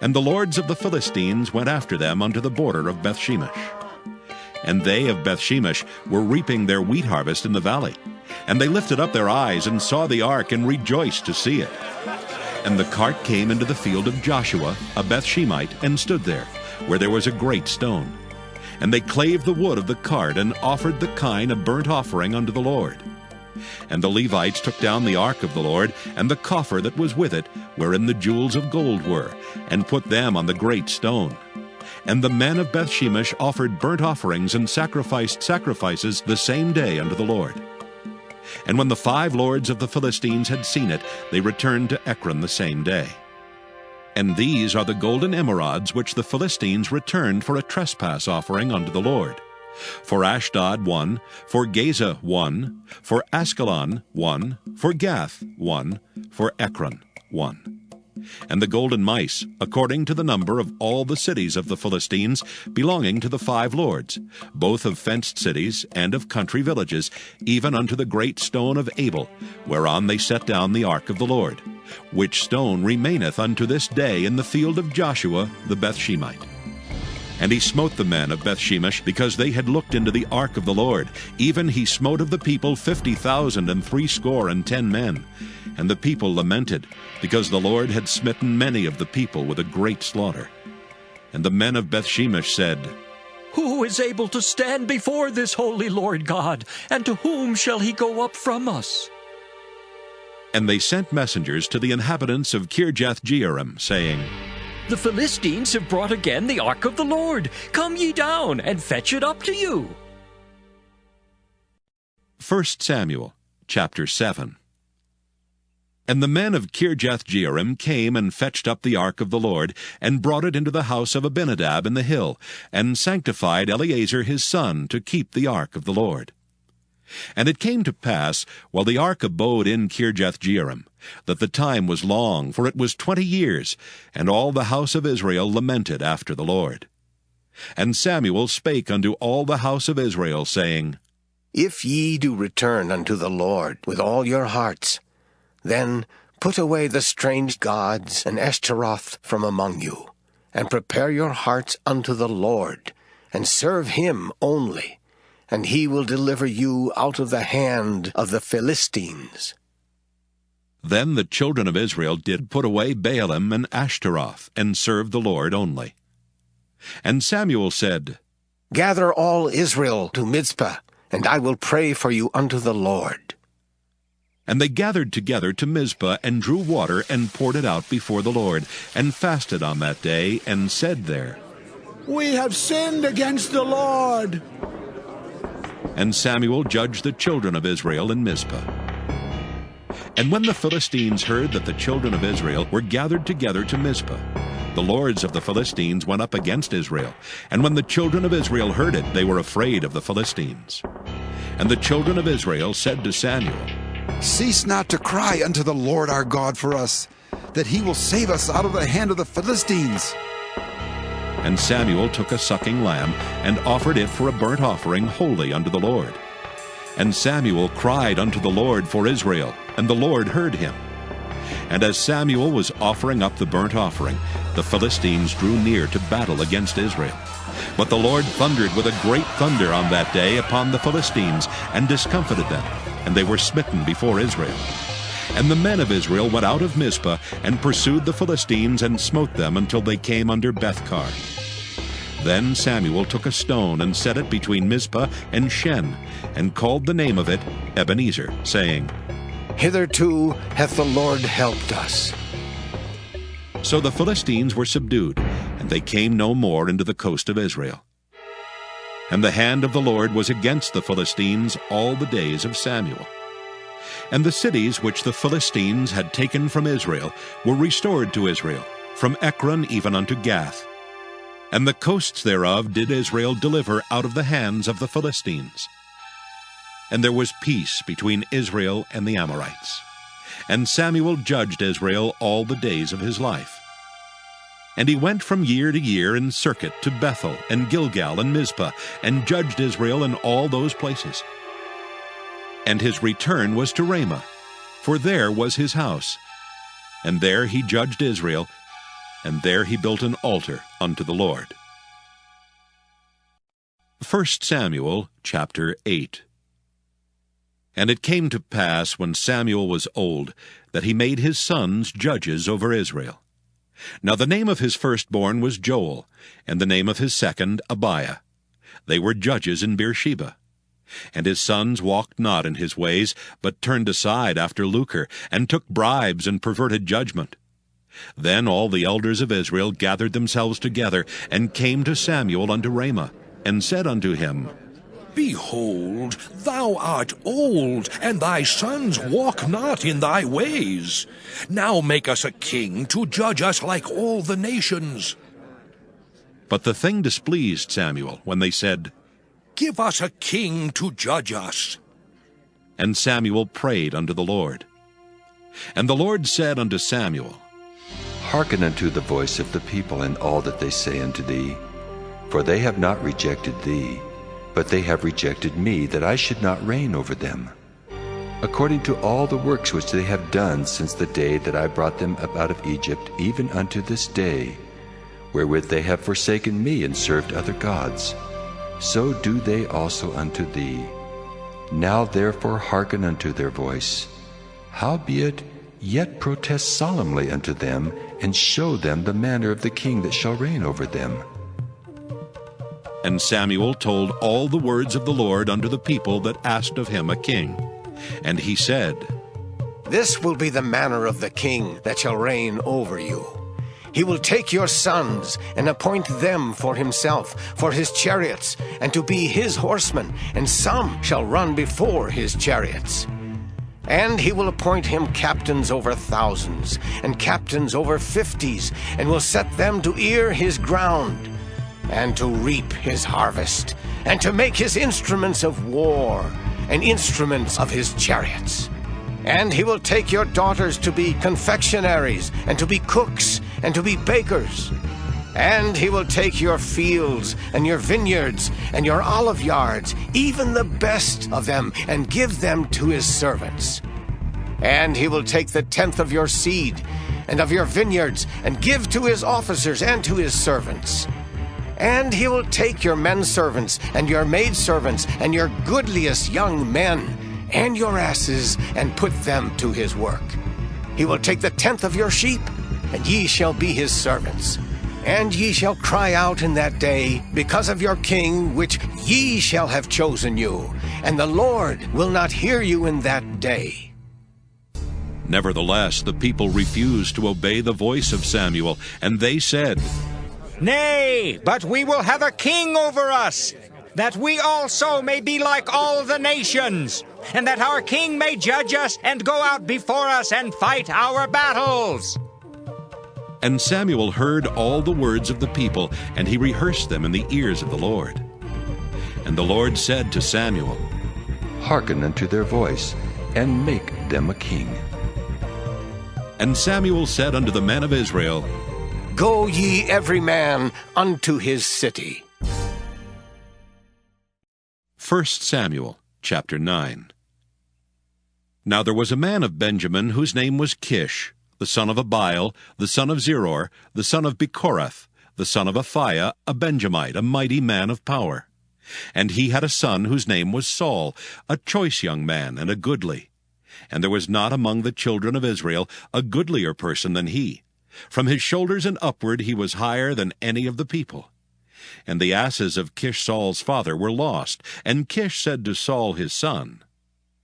And the lords of the Philistines went after them unto the border of Bethshemesh. And they of Bethshemesh were reaping their wheat harvest in the valley. And they lifted up their eyes, and saw the ark, and rejoiced to see it. And the cart came into the field of Joshua, a Bethshemite, and stood there, where there was a great stone. And they clave the wood of the cart, and offered the kine a burnt offering unto the Lord. And the Levites took down the ark of the Lord, and the coffer that was with it, wherein the jewels of gold were, and put them on the great stone. And the men of Bethshemesh offered burnt offerings and sacrificed sacrifices the same day unto the Lord. And when the 5 lords of the Philistines had seen it, they returned to Ekron the same day. And these are the golden emerods which the Philistines returned for a trespass offering unto the Lord. For Ashdod 1, for Gaza 1, for Askelon 1, for Gath 1, for Ekron 1. And the golden mice, according to the number of all the cities of the Philistines, belonging to the 5 lords, both of fenced cities and of country villages, even unto the great stone of Abel, whereon they set down the ark of the Lord, which stone remaineth unto this day in the field of Joshua the Bethshemite. And he smote the men of Bethshemesh, because they had looked into the ark of the Lord. Even he smote of the people 50,000 and 60 men. And the people lamented, because the Lord had smitten many of the people with a great slaughter. And the men of Bethshemesh said, Who is able to stand before this holy Lord God, and to whom shall he go up from us? And they sent messengers to the inhabitants of Kirjath-jearim, saying, The Philistines have brought again the ark of the Lord. Come ye down, and fetch it up to you. 1 Samuel chapter 7. And the men of Kirjath-jearim came and fetched up the ark of the Lord, and brought it into the house of Abinadab in the hill, and sanctified Eleazar his son to keep the ark of the Lord. And it came to pass, while the ark abode in Kirjath-jearim, that the time was long, for it was 20 years, and all the house of Israel lamented after the Lord. And Samuel spake unto all the house of Israel, saying, If ye do return unto the Lord with all your hearts, Then put away the strange gods and Ashtaroth from among you, and prepare your hearts unto the Lord, and serve him only, and he will deliver you out of the hand of the Philistines. Then the children of Israel did put away Baalim and Ashtaroth, and served the Lord only. And Samuel said, Gather all Israel to Mizpah, and I will pray for you unto the Lord. And they gathered together to Mizpah, and drew water, and poured it out before the Lord, and fasted on that day, and said there, We have sinned against the Lord. And Samuel judged the children of Israel in Mizpah. And when the Philistines heard that the children of Israel were gathered together to Mizpah, the lords of the Philistines went up against Israel. And when the children of Israel heard it, they were afraid of the Philistines. And the children of Israel said to Samuel, Cease not to cry unto the Lord our God for us, that he will save us out of the hand of the Philistines. And Samuel took a sucking lamb, and offered it for a burnt offering wholly unto the Lord. And Samuel cried unto the Lord for Israel, and the Lord heard him. And as Samuel was offering up the burnt offering, the Philistines drew near to battle against Israel. But the Lord thundered with a great thunder on that day upon the Philistines, and discomfited them, and they were smitten before Israel. And the men of Israel went out of Mizpah, and pursued the Philistines, and smote them until they came under Bethkar. Then Samuel took a stone, and set it between Mizpah and Shen, and called the name of it Ebenezer, saying, Hitherto hath the Lord helped us. So the Philistines were subdued, and they came no more into the coast of Israel. And the hand of the Lord was against the Philistines all the days of Samuel. And the cities which the Philistines had taken from Israel were restored to Israel, from Ekron even unto Gath. And the coasts thereof did Israel deliver out of the hands of the Philistines. And there was peace between Israel and the Amorites. And Samuel judged Israel all the days of his life. And he went from year to year in circuit to Bethel and Gilgal and Mizpah, and judged Israel in all those places. And his return was to Ramah, for there was his house. And there he judged Israel, and there he built an altar unto the Lord. 1 Samuel chapter 8. And it came to pass, when Samuel was old, that he made his sons judges over Israel. Now the name of his firstborn was Joel, and the name of his second Abiah. They were judges in Beersheba. And his sons walked not in his ways, but turned aside after lucre, and took bribes, and perverted judgment. Then all the elders of Israel gathered themselves together, and came to Samuel unto Ramah, and said unto him, Behold, thou art old, and thy sons walk not in thy ways. Now make us a king to judge us like all the nations. But the thing displeased Samuel, when they said, Give us a king to judge us. And Samuel prayed unto the Lord. And the Lord said unto Samuel, Hearken unto the voice of the people in all that they say unto thee. For they have not rejected thee, but they have rejected me, that I should not reign over them, according to all the works which they have done since the day that I brought them up out of Egypt, even unto this day, wherewith they have forsaken me and served other gods. So do they also unto thee. Now therefore hearken unto their voice. Howbeit, yet protest solemnly unto them, and show them the manner of the king that shall reign over them. And Samuel told all the words of the Lord unto the people that asked of him a king. And he said, This will be the manner of the king that shall reign over you. He will take your sons, and appoint them for himself, for his chariots, and to be his horsemen, and some shall run before his chariots. And he will appoint him captains over thousands, and captains over 50s, and will set them to ear his ground, and to reap his harvest, and to make his instruments of war, and instruments of his chariots. And he will take your daughters to be confectionaries, and to be cooks, and to be bakers. And he will take your fields, and your vineyards, and your olive yards, even the best of them, and give them to his servants. And he will take the 10th of your seed and of your vineyards, and give to his officers and to his servants. And he will take your men servants and your maid servants and your goodliest young men and your asses, and put them to his work. He will take the 10th of your sheep, and ye shall be his servants. And ye shall cry out in that day because of your king, which ye shall have chosen you, and the Lord will not hear you in that day. Nevertheless, the people refused to obey the voice of Samuel, and they said, Nay, but we will have a king over us, that we also may be like all the nations, and that our king may judge us and go out before us and fight our battles. And Samuel heard all the words of the people, and he rehearsed them in the ears of the Lord. And the Lord said to Samuel, Hearken unto their voice, and make them a king. And Samuel said unto the men of Israel, Go ye every man unto his city. 1 Samuel chapter 9. Now there was a man of Benjamin whose name was Kish, the son of Abiel, the son of Zeror, the son of Bechorath, the son of Aphiah, a Benjamite, a mighty man of power. And he had a son whose name was Saul, a choice young man and a goodly. And there was not among the children of Israel a goodlier person than he. From his shoulders and upward he was higher than any of the people. And the asses of Kish Saul's father were lost. And Kish said to Saul his son,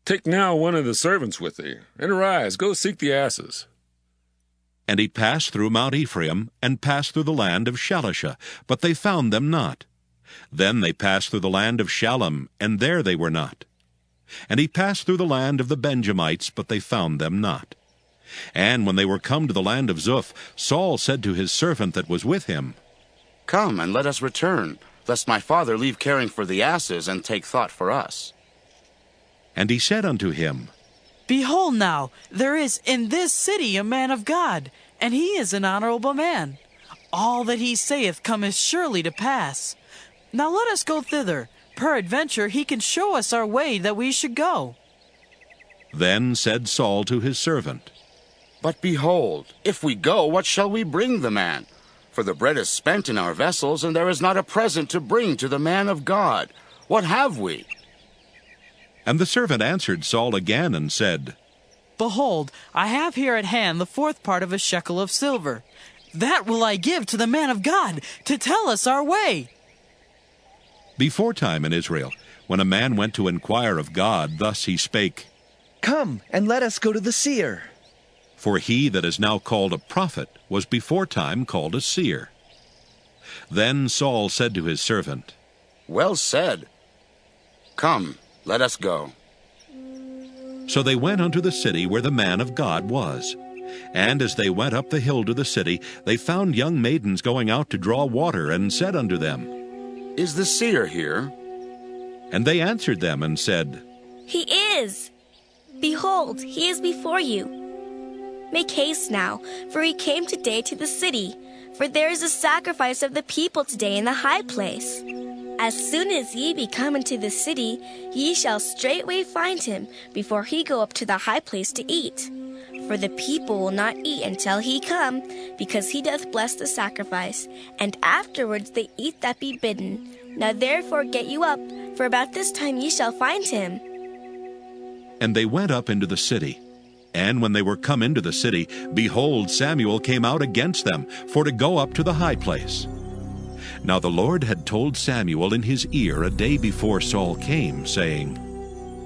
Take now one of the servants with thee, and arise, go seek the asses. And he passed through Mount Ephraim, and passed through the land of Shalisha, but they found them not. Then they passed through the land of Shalem, and there they were not. And he passed through the land of the Benjamites, but they found them not. And when they were come to the land of Zuph, Saul said to his servant that was with him, Come, and let us return, lest my father leave caring for the asses, and take thought for us. And he said unto him, Behold now, there is in this city a man of God, and he is an honorable man. All that he saith cometh surely to pass. Now let us go thither. Peradventure he can show us our way that we should go. Then said Saul to his servant, But behold, if we go, what shall we bring the man? For the bread is spent in our vessels, and there is not a present to bring to the man of God. What have we? And the servant answered Saul again and said, Behold, I have here at hand the 4th part of a shekel of silver. That will I give to the man of God, to tell us our way. Beforetime in Israel, when a man went to inquire of God, thus he spake, Come, and let us go to the seer. For he that is now called a prophet was beforetime called a seer. Then Saul said to his servant, Well said. Come, let us go. So they went unto the city where the man of God was. And as they went up the hill to the city, they found young maidens going out to draw water, and said unto them, Is the seer here? And they answered them and said, He is. Behold, he is before you. Make haste now, for he came today to the city, for there is a sacrifice of the people today in the high place. As soon as ye be come into the city, ye shall straightway find him, before he go up to the high place to eat. For the people will not eat until he come, because he doth bless the sacrifice, and afterwards they eat that be bidden. Now therefore get you up, for about this time ye shall find him. And they went up into the city. And when they were come into the city, behold, Samuel came out against them, for to go up to the high place. Now the Lord had told Samuel in his ear a day before Saul came, saying,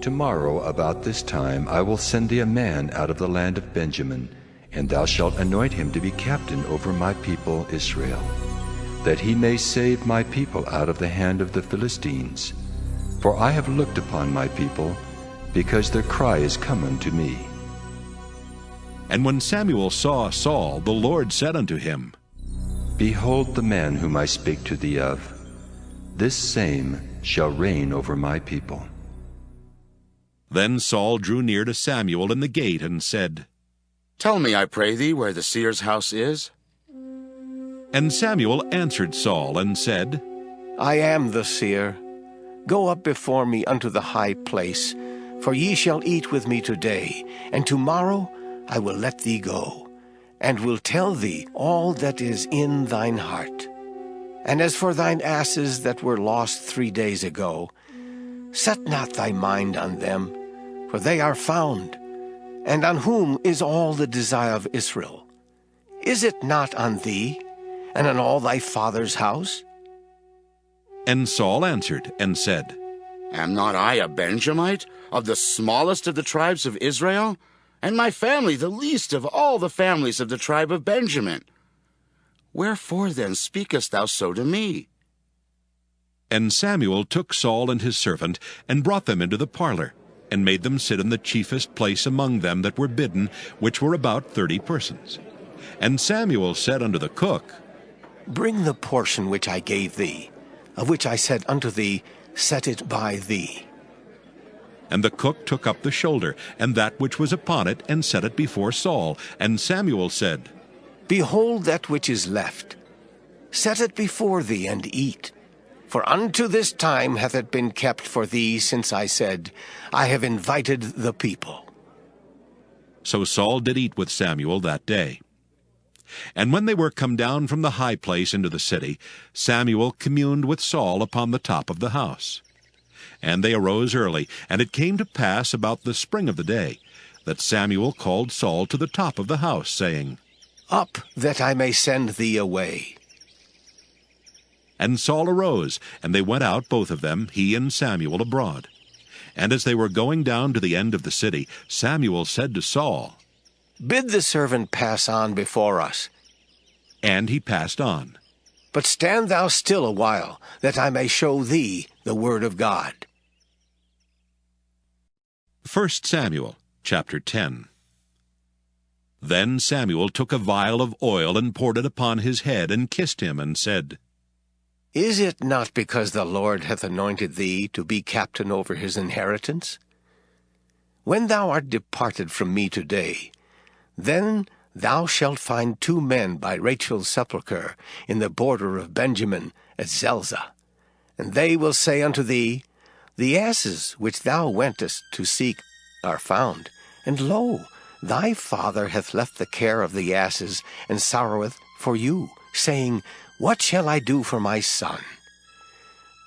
Tomorrow about this time I will send thee a man out of the land of Benjamin, and thou shalt anoint him to be captain over my people Israel, that he may save my people out of the hand of the Philistines. For I have looked upon my people, because their cry is come unto me. And when Samuel saw Saul, the Lord said unto him, Behold the man whom I spake to thee of. This same shall reign over my people. Then Saul drew near to Samuel in the gate, and said, Tell me, I pray thee, where the seer's house is. And Samuel answered Saul, and said, I am the seer. Go up before me unto the high place, For ye shall eat with me today, and tomorrow I will let thee go, and will tell thee all that is in thine heart. And as for thine asses that were lost 3 days ago, set not thy mind on them, for they are found. And on whom is all the desire of Israel? Is it not on thee, and on all thy father's house? And Saul answered and said, Am not I a Benjamite, of the smallest of the tribes of Israel? And my family the least of all the families of the tribe of Benjamin? Wherefore then speakest thou so to me? And Samuel took Saul and his servant, and brought them into the parlor, and made them sit in the chiefest place among them that were bidden, which were about 30 persons. And Samuel said unto the cook, Bring the portion which I gave thee, of which I said unto thee, Set it by thee. And the cook took up the shoulder, and that which was upon it, and set it before Saul. And Samuel said, Behold that which is left. Set it before thee, and eat. For unto this time hath it been kept for thee, since I said, I have invited the people. So Saul did eat with Samuel that day. And when they were come down from the high place into the city, Samuel communed with Saul upon the top of the house. And they arose early, and it came to pass about the spring of the day, that Samuel called Saul to the top of the house, saying, Up, that I may send thee away. And Saul arose, and they went out both of them, he and Samuel, abroad. And as they were going down to the end of the city, Samuel said to Saul, Bid the servant pass on before us. And he passed on. But stand thou still a while, that I may show thee the word of God. 1 Samuel chapter 10. Then Samuel took a vial of oil, and poured it upon his head, and kissed him, and said, Is it not because the Lord hath anointed thee to be captain over his inheritance? When thou art departed from me today, then thou shalt find 2 men by Rachel's sepulchre in the border of Benjamin at Zelzah. And they will say unto thee, The asses which thou wentest to seek are found, and lo, thy father hath left the care of the asses, and sorroweth for you, saying, What shall I do for my son?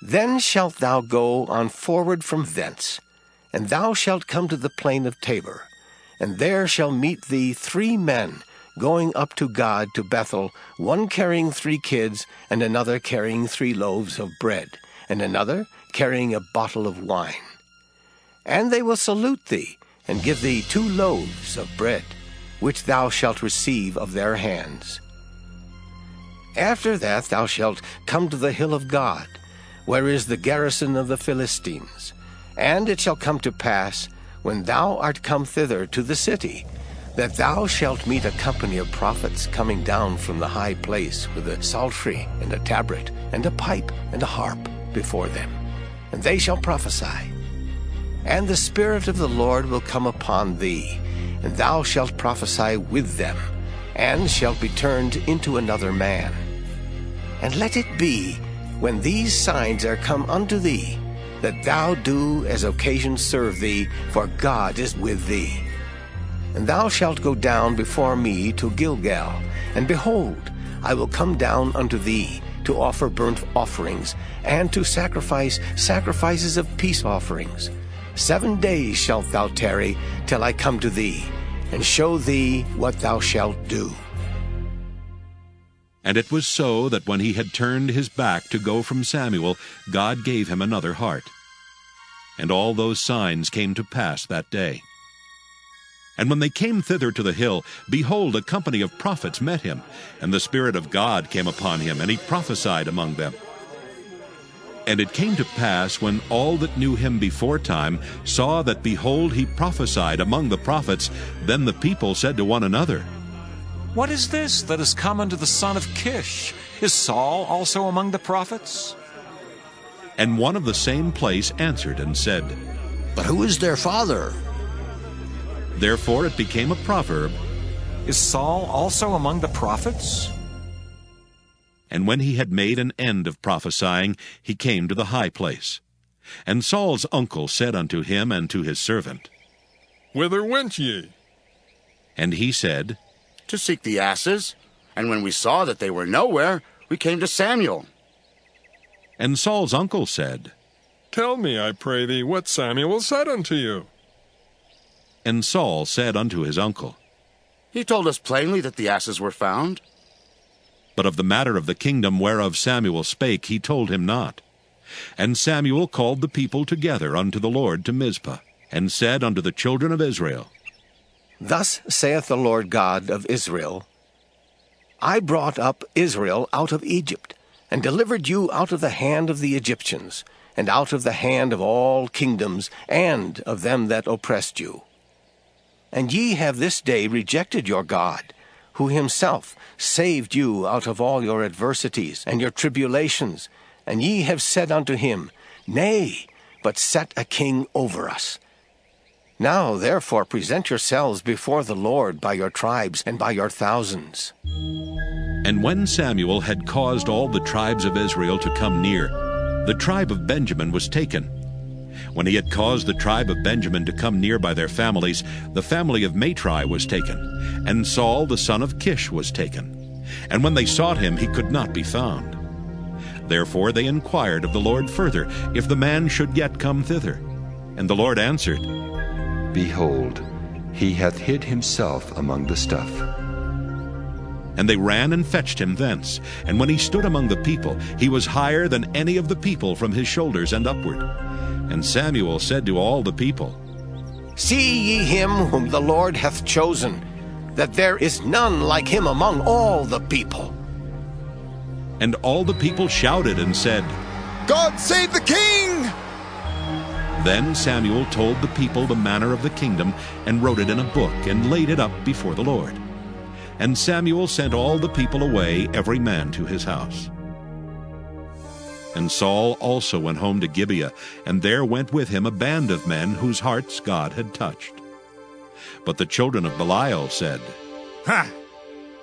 Then shalt thou go on forward from thence, and thou shalt come to the plain of Tabor, and there shall meet thee 3 men going up to God to Bethel, one carrying 3 kids, and another carrying 3 loaves of bread, and another carrying a bottle of wine. And they will salute thee, and give thee 2 loaves of bread, which thou shalt receive of their hands. After that thou shalt come to the hill of God, where is the garrison of the Philistines. And it shall come to pass, when thou art come thither to the city, that thou shalt meet a company of prophets coming down from the high place with a psaltery and a tabret and a pipe and a harp before them. And they shall prophesy. And the Spirit of the Lord will come upon thee, and thou shalt prophesy with them, and shalt be turned into another man. And let it be, when these signs are come unto thee, that thou do as occasion serve thee, for God is with thee. And thou shalt go down before me to Gilgal, and behold, I will come down unto thee to offer burnt offerings, and to sacrifice sacrifices of peace offerings. 7 days shalt thou tarry, till I come to thee, and show thee what thou shalt do. And it was so that when he had turned his back to go from Samuel, God gave him another heart. And all those signs came to pass that day. And when they came thither to the hill, behold, a company of prophets met him, and the Spirit of God came upon him, and he prophesied among them. And it came to pass, when all that knew him beforetime saw that, behold, he prophesied among the prophets, then the people said to one another, What is this that is come unto the son of Kish? Is Saul also among the prophets? And one of the same place answered and said, But who is their father? Therefore it became a proverb, Is Saul also among the prophets? And when he had made an end of prophesying, he came to the high place. And Saul's uncle said unto him and to his servant, Whither went ye? And he said, To seek the asses. And when we saw that they were nowhere, we came to Samuel. And Saul's uncle said, Tell me, I pray thee, what Samuel said unto you. And Saul said unto his uncle, He told us plainly that the asses were found. But of the matter of the kingdom whereof Samuel spake he told him not. And Samuel called the people together unto the Lord to Mizpah, and said unto the children of Israel, Thus saith the Lord God of Israel, I brought up Israel out of Egypt, and delivered you out of the hand of the Egyptians, and out of the hand of all kingdoms, and of them that oppressed you. And ye have this day rejected your God, who himself saved you out of all your adversities and your tribulations, and ye have said unto him, Nay, but set a king over us. Now therefore present yourselves before the Lord by your tribes and by your thousands. And when Samuel had caused all the tribes of Israel to come near, the tribe of Benjamin was taken. When he had caused the tribe of Benjamin to come near by their families, the family of Matri was taken, and Saul the son of Kish was taken. And when they sought him, he could not be found. Therefore they inquired of the Lord further, if the man should yet come thither. And the Lord answered, Behold, he hath hid himself among the stuff. And they ran and fetched him thence. And when he stood among the people, he was higher than any of the people from his shoulders and upward. And Samuel said to all the people, See ye him whom the Lord hath chosen, that there is none like him among all the people. And all the people shouted and said, God save the king! Then Samuel told the people the manner of the kingdom, and wrote it in a book, and laid it up before the Lord. And Samuel sent all the people away, every man to his house. And Saul also went home to Gibeah, and there went with him a band of men whose hearts God had touched. But the children of Belial said,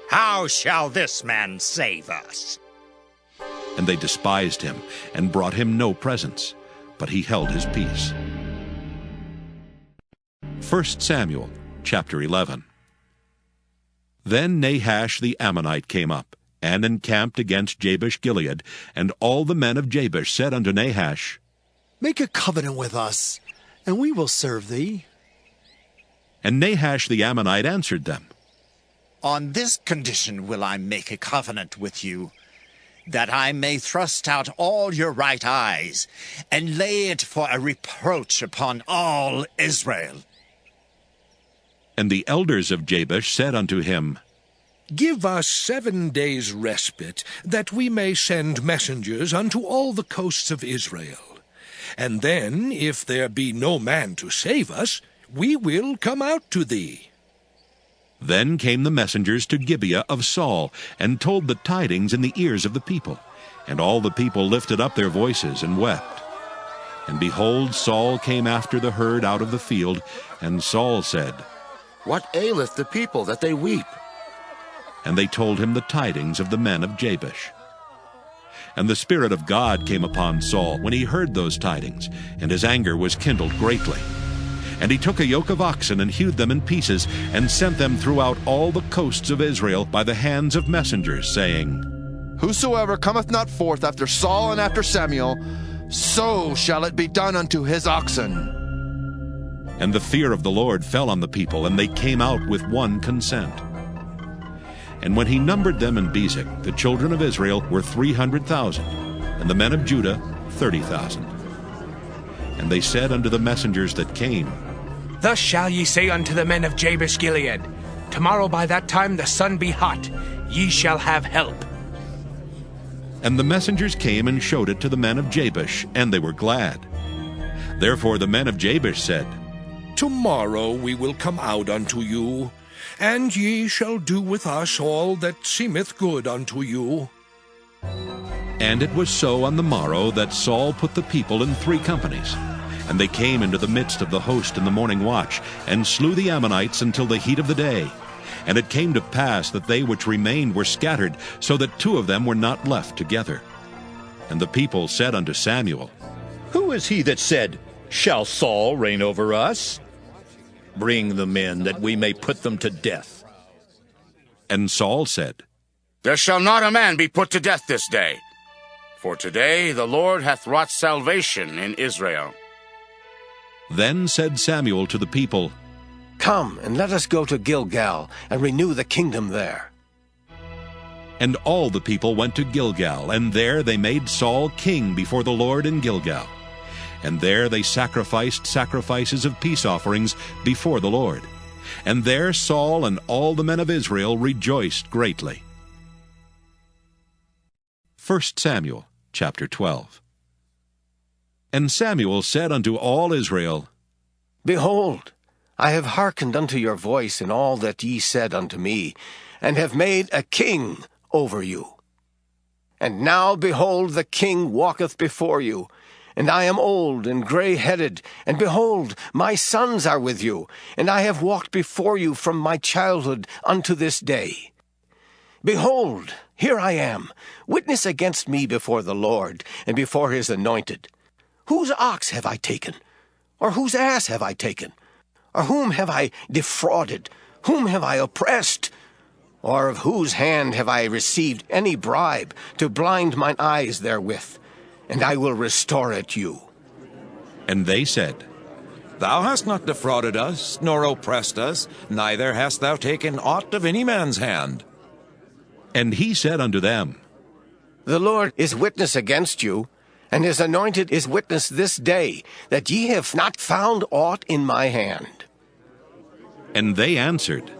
How shall this man save us? And they despised him, and brought him no presents, but he held his peace. 1 Samuel chapter 11. Then Nahash the Ammonite came up, and encamped against Jabesh-Gilead, and all the men of Jabesh said unto Nahash, Make a covenant with us, and we will serve thee. And Nahash the Ammonite answered them, On this condition will I make a covenant with you, that I may thrust out all your right eyes, and lay it for a reproach upon all Israel. And the elders of Jabesh said unto him, Give us 7 days' respite, that we may send messengers unto all the coasts of Israel. And then, if there be no man to save us, we will come out to thee. Then came the messengers to Gibeah of Saul, and told the tidings in the ears of the people. And all the people lifted up their voices and wept. And behold, Saul came after the herd out of the field, and Saul said, What aileth the people that they weep? And they told him the tidings of the men of Jabesh. And the Spirit of God came upon Saul when he heard those tidings, and his anger was kindled greatly. And he took a yoke of oxen and hewed them in pieces, and sent them throughout all the coasts of Israel by the hands of messengers, saying, Whosoever cometh not forth after Saul and after Samuel, so shall it be done unto his oxen. And the fear of the Lord fell on the people, and they came out with one consent. And when he numbered them in Bezek, the children of Israel were 300,000, and the men of Judah 30,000. And they said unto the messengers that came, Thus shall ye say unto the men of Jabesh-Gilead, Tomorrow by that time the sun be hot, ye shall have help. And the messengers came and showed it to the men of Jabesh, and they were glad. Therefore the men of Jabesh said, Tomorrow we will come out unto you, and ye shall do with us all that seemeth good unto you. And it was so on the morrow that Saul put the people in 3 companies. And they came into the midst of the host in the morning watch, and slew the Ammonites until the heat of the day. And it came to pass that they which remained were scattered, so that 2 of them were not left together. And the people said unto Samuel, Who is he that said, Shall Saul reign over us? Bring the men, that we may put them to death. And Saul said, There shall not a man be put to death this day, for today the Lord hath wrought salvation in Israel. Then said Samuel to the people, Come, and let us go to Gilgal, and renew the kingdom there. And all the people went to Gilgal, and there they made Saul king before the Lord in Gilgal. And there they sacrificed sacrifices of peace offerings before the Lord. And there Saul and all the men of Israel rejoiced greatly. 1 Samuel chapter 12. And Samuel said unto all Israel, Behold, I have hearkened unto your voice in all that ye said unto me, and have made a king over you. And now, behold, the king walketh before you, and I am old and gray-headed, and behold, my sons are with you, and I have walked before you from my childhood unto this day. Behold, here I am, witness against me before the Lord, and before his anointed. Whose ox have I taken? Or whose ass have I taken? Or whom have I defrauded? Whom have I oppressed? Or of whose hand have I received any bribe to blind mine eyes therewith? And I will restore it you. And they said, Thou hast not defrauded us, nor oppressed us, neither hast thou taken aught of any man's hand. And he said unto them, The Lord is witness against you, and his anointed is witness this day, that ye have not found aught in my hand. And they answered,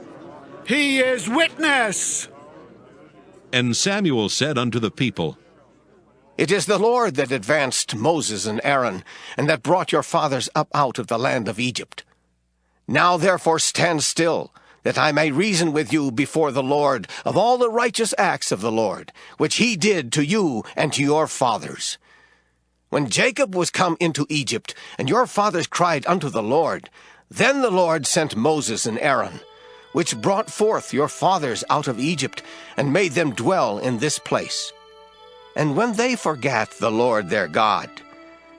He is witness. And Samuel said unto the people, It is the Lord that advanced Moses and Aaron, and that brought your fathers up out of the land of Egypt. Now therefore stand still, that I may reason with you before the Lord of all the righteous acts of the Lord, which he did to you and to your fathers. When Jacob was come into Egypt, and your fathers cried unto the Lord, then the Lord sent Moses and Aaron, which brought forth your fathers out of Egypt, and made them dwell in this place. And when they forgat the Lord their God,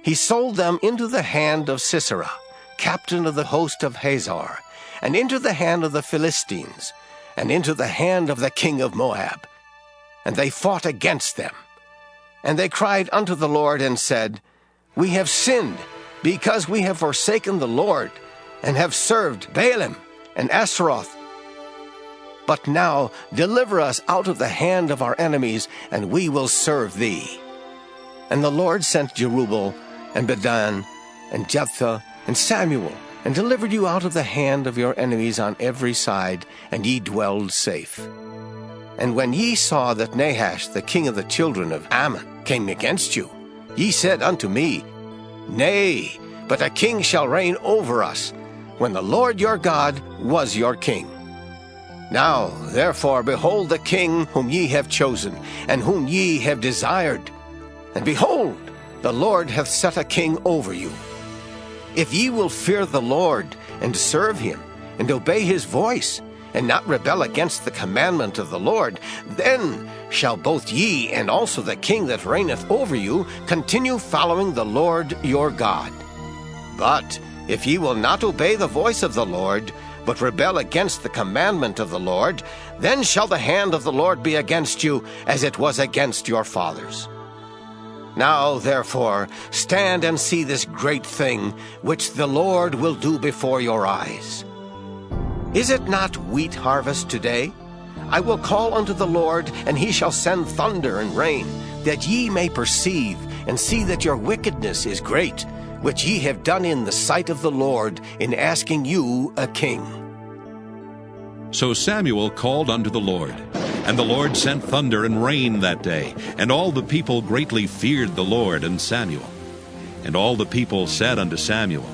he sold them into the hand of Sisera, captain of the host of Hazor, and into the hand of the Philistines, and into the hand of the king of Moab. And they fought against them. And they cried unto the Lord, and said, We have sinned, because we have forsaken the Lord, and have served Baalim and Ashtaroth. But now deliver us out of the hand of our enemies, and we will serve thee. And the Lord sent Jerubbaal, and Bedan, and Jephthah, and Samuel, and delivered you out of the hand of your enemies on every side, and ye dwelled safe. And when ye saw that Nahash, the king of the children of Ammon, came against you, ye said unto me, Nay, but a king shall reign over us, when the Lord your God was your king. Now, therefore, behold the king whom ye have chosen, and whom ye have desired. And behold, the Lord hath set a king over you. If ye will fear the Lord, and serve him, and obey his voice, and not rebel against the commandment of the Lord, then shall both ye and also the king that reigneth over you continue following the Lord your God. But if ye will not obey the voice of the Lord, but rebel against the commandment of the Lord, then shall the hand of the Lord be against you, as it was against your fathers. Now, therefore, stand and see this great thing, which the Lord will do before your eyes. Is it not wheat harvest today? I will call unto the Lord, and he shall send thunder and rain, that ye may perceive, and see that your wickedness is great, which ye have done in the sight of the Lord, in asking you a king. So Samuel called unto the Lord, and the Lord sent thunder and rain that day, and all the people greatly feared the Lord and Samuel. And all the people said unto Samuel,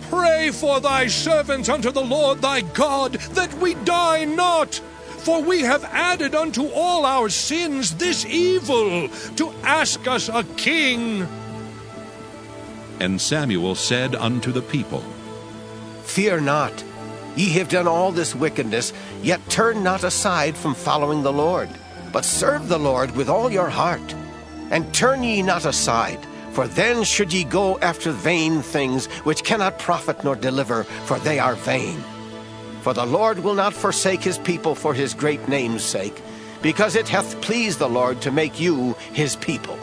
Pray for thy servants unto the Lord thy God, that we die not. For we have added unto all our sins this evil, to ask us a king. And Samuel said unto the people, Fear not. Ye have done all this wickedness, yet turn not aside from following the Lord, but serve the Lord with all your heart. And turn ye not aside, For then should ye go after vain things, which cannot profit nor deliver, for they are vain. For the Lord will not forsake his people for his great name's sake, because it hath pleased the Lord to make you his people.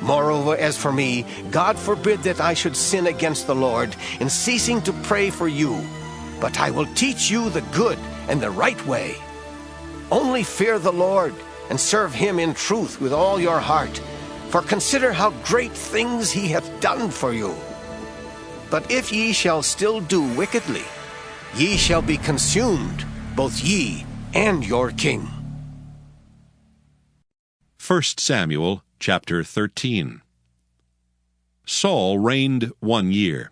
Moreover, as for me, God forbid that I should sin against the Lord in ceasing to pray for you. But I will teach you the good and the right way. Only fear the Lord, and serve him in truth with all your heart. For consider how great things he hath done for you. But if ye shall still do wickedly, ye shall be consumed, both ye and your king. 1 Samuel chapter 13. Saul reigned 1 year.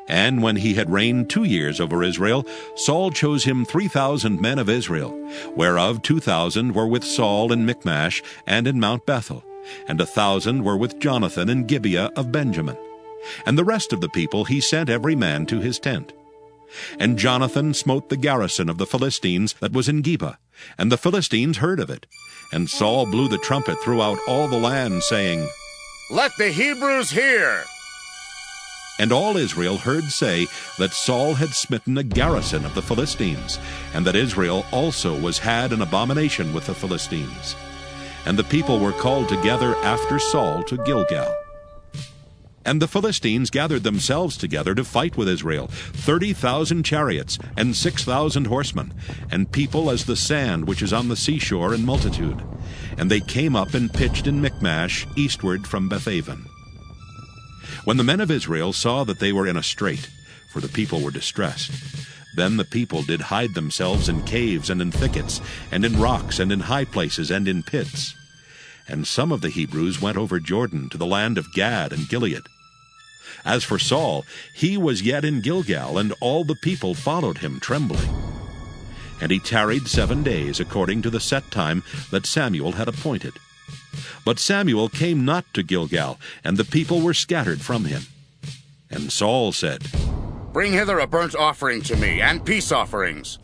And when he had reigned 2 years over Israel, Saul chose him 3,000 men of Israel, whereof 2,000 were with Saul in Michmash and in Mount Bethel, and 1,000 were with Jonathan in Gibeah of Benjamin. And the rest of the people he sent every man to his tent. And Jonathan smote the garrison of the Philistines that was in Geba, and the Philistines heard of it. And Saul blew the trumpet throughout all the land, saying, Let the Hebrews hear! And all Israel heard say that Saul had smitten a garrison of the Philistines, and that Israel also was had an abomination with the Philistines. And the people were called together after Saul to Gilgal. And the Philistines gathered themselves together to fight with Israel, 30,000 chariots, and 6,000 horsemen, and people as the sand which is on the seashore in multitude. And they came up and pitched in Michmash, eastward from Bethaven. When the men of Israel saw that they were in a strait, for the people were distressed, then the people did hide themselves in caves and in thickets, and in rocks, and in high places, and in pits. And some of the Hebrews went over Jordan to the land of Gad and Gilead. As for Saul, he was yet in Gilgal, and all the people followed him trembling. And he tarried 7 days, according to the set time that Samuel had appointed. But Samuel came not to Gilgal, and the people were scattered from him. And Saul said, Bring hither a burnt offering to me, and peace offerings.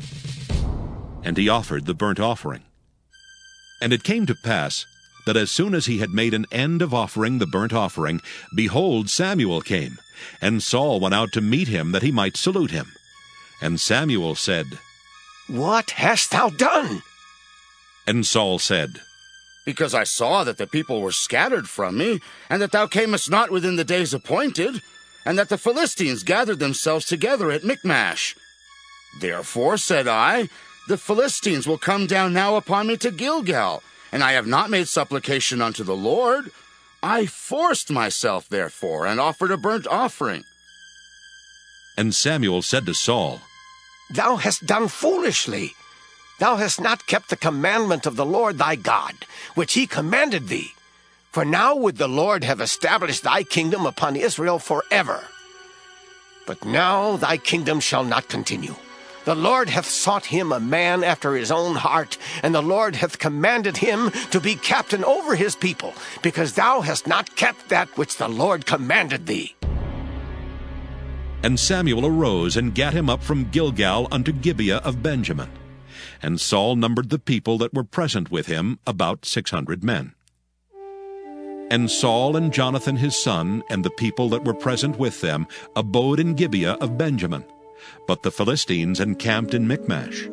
And he offered the burnt offering. And it came to pass, that as soon as he had made an end of offering the burnt offering, behold, Samuel came, and Saul went out to meet him, that he might salute him. And Samuel said, What hast thou done? And Saul said, Because I saw that the people were scattered from me, and that thou camest not within the days appointed, and that the Philistines gathered themselves together at Michmash. Therefore, said I, the Philistines will come down now upon me to Gilgal, and I have not made supplication unto the Lord. I forced myself, therefore, and offered a burnt offering. And Samuel said to Saul, Thou hast done foolishly. Thou hast not kept the commandment of the Lord thy God, which he commanded thee. For now would the Lord have established thy kingdom upon Israel forever. But now thy kingdom shall not continue. The Lord hath sought him a man after his own heart, and the Lord hath commanded him to be captain over his people, because thou hast not kept that which the Lord commanded thee. And Samuel arose and gat him up from Gilgal unto Gibeah of Benjamin. And Saul numbered the people that were present with him, about 600 men. And Saul and Jonathan his son, and the people that were present with them, abode in Gibeah of Benjamin. But the Philistines encamped in Michmash.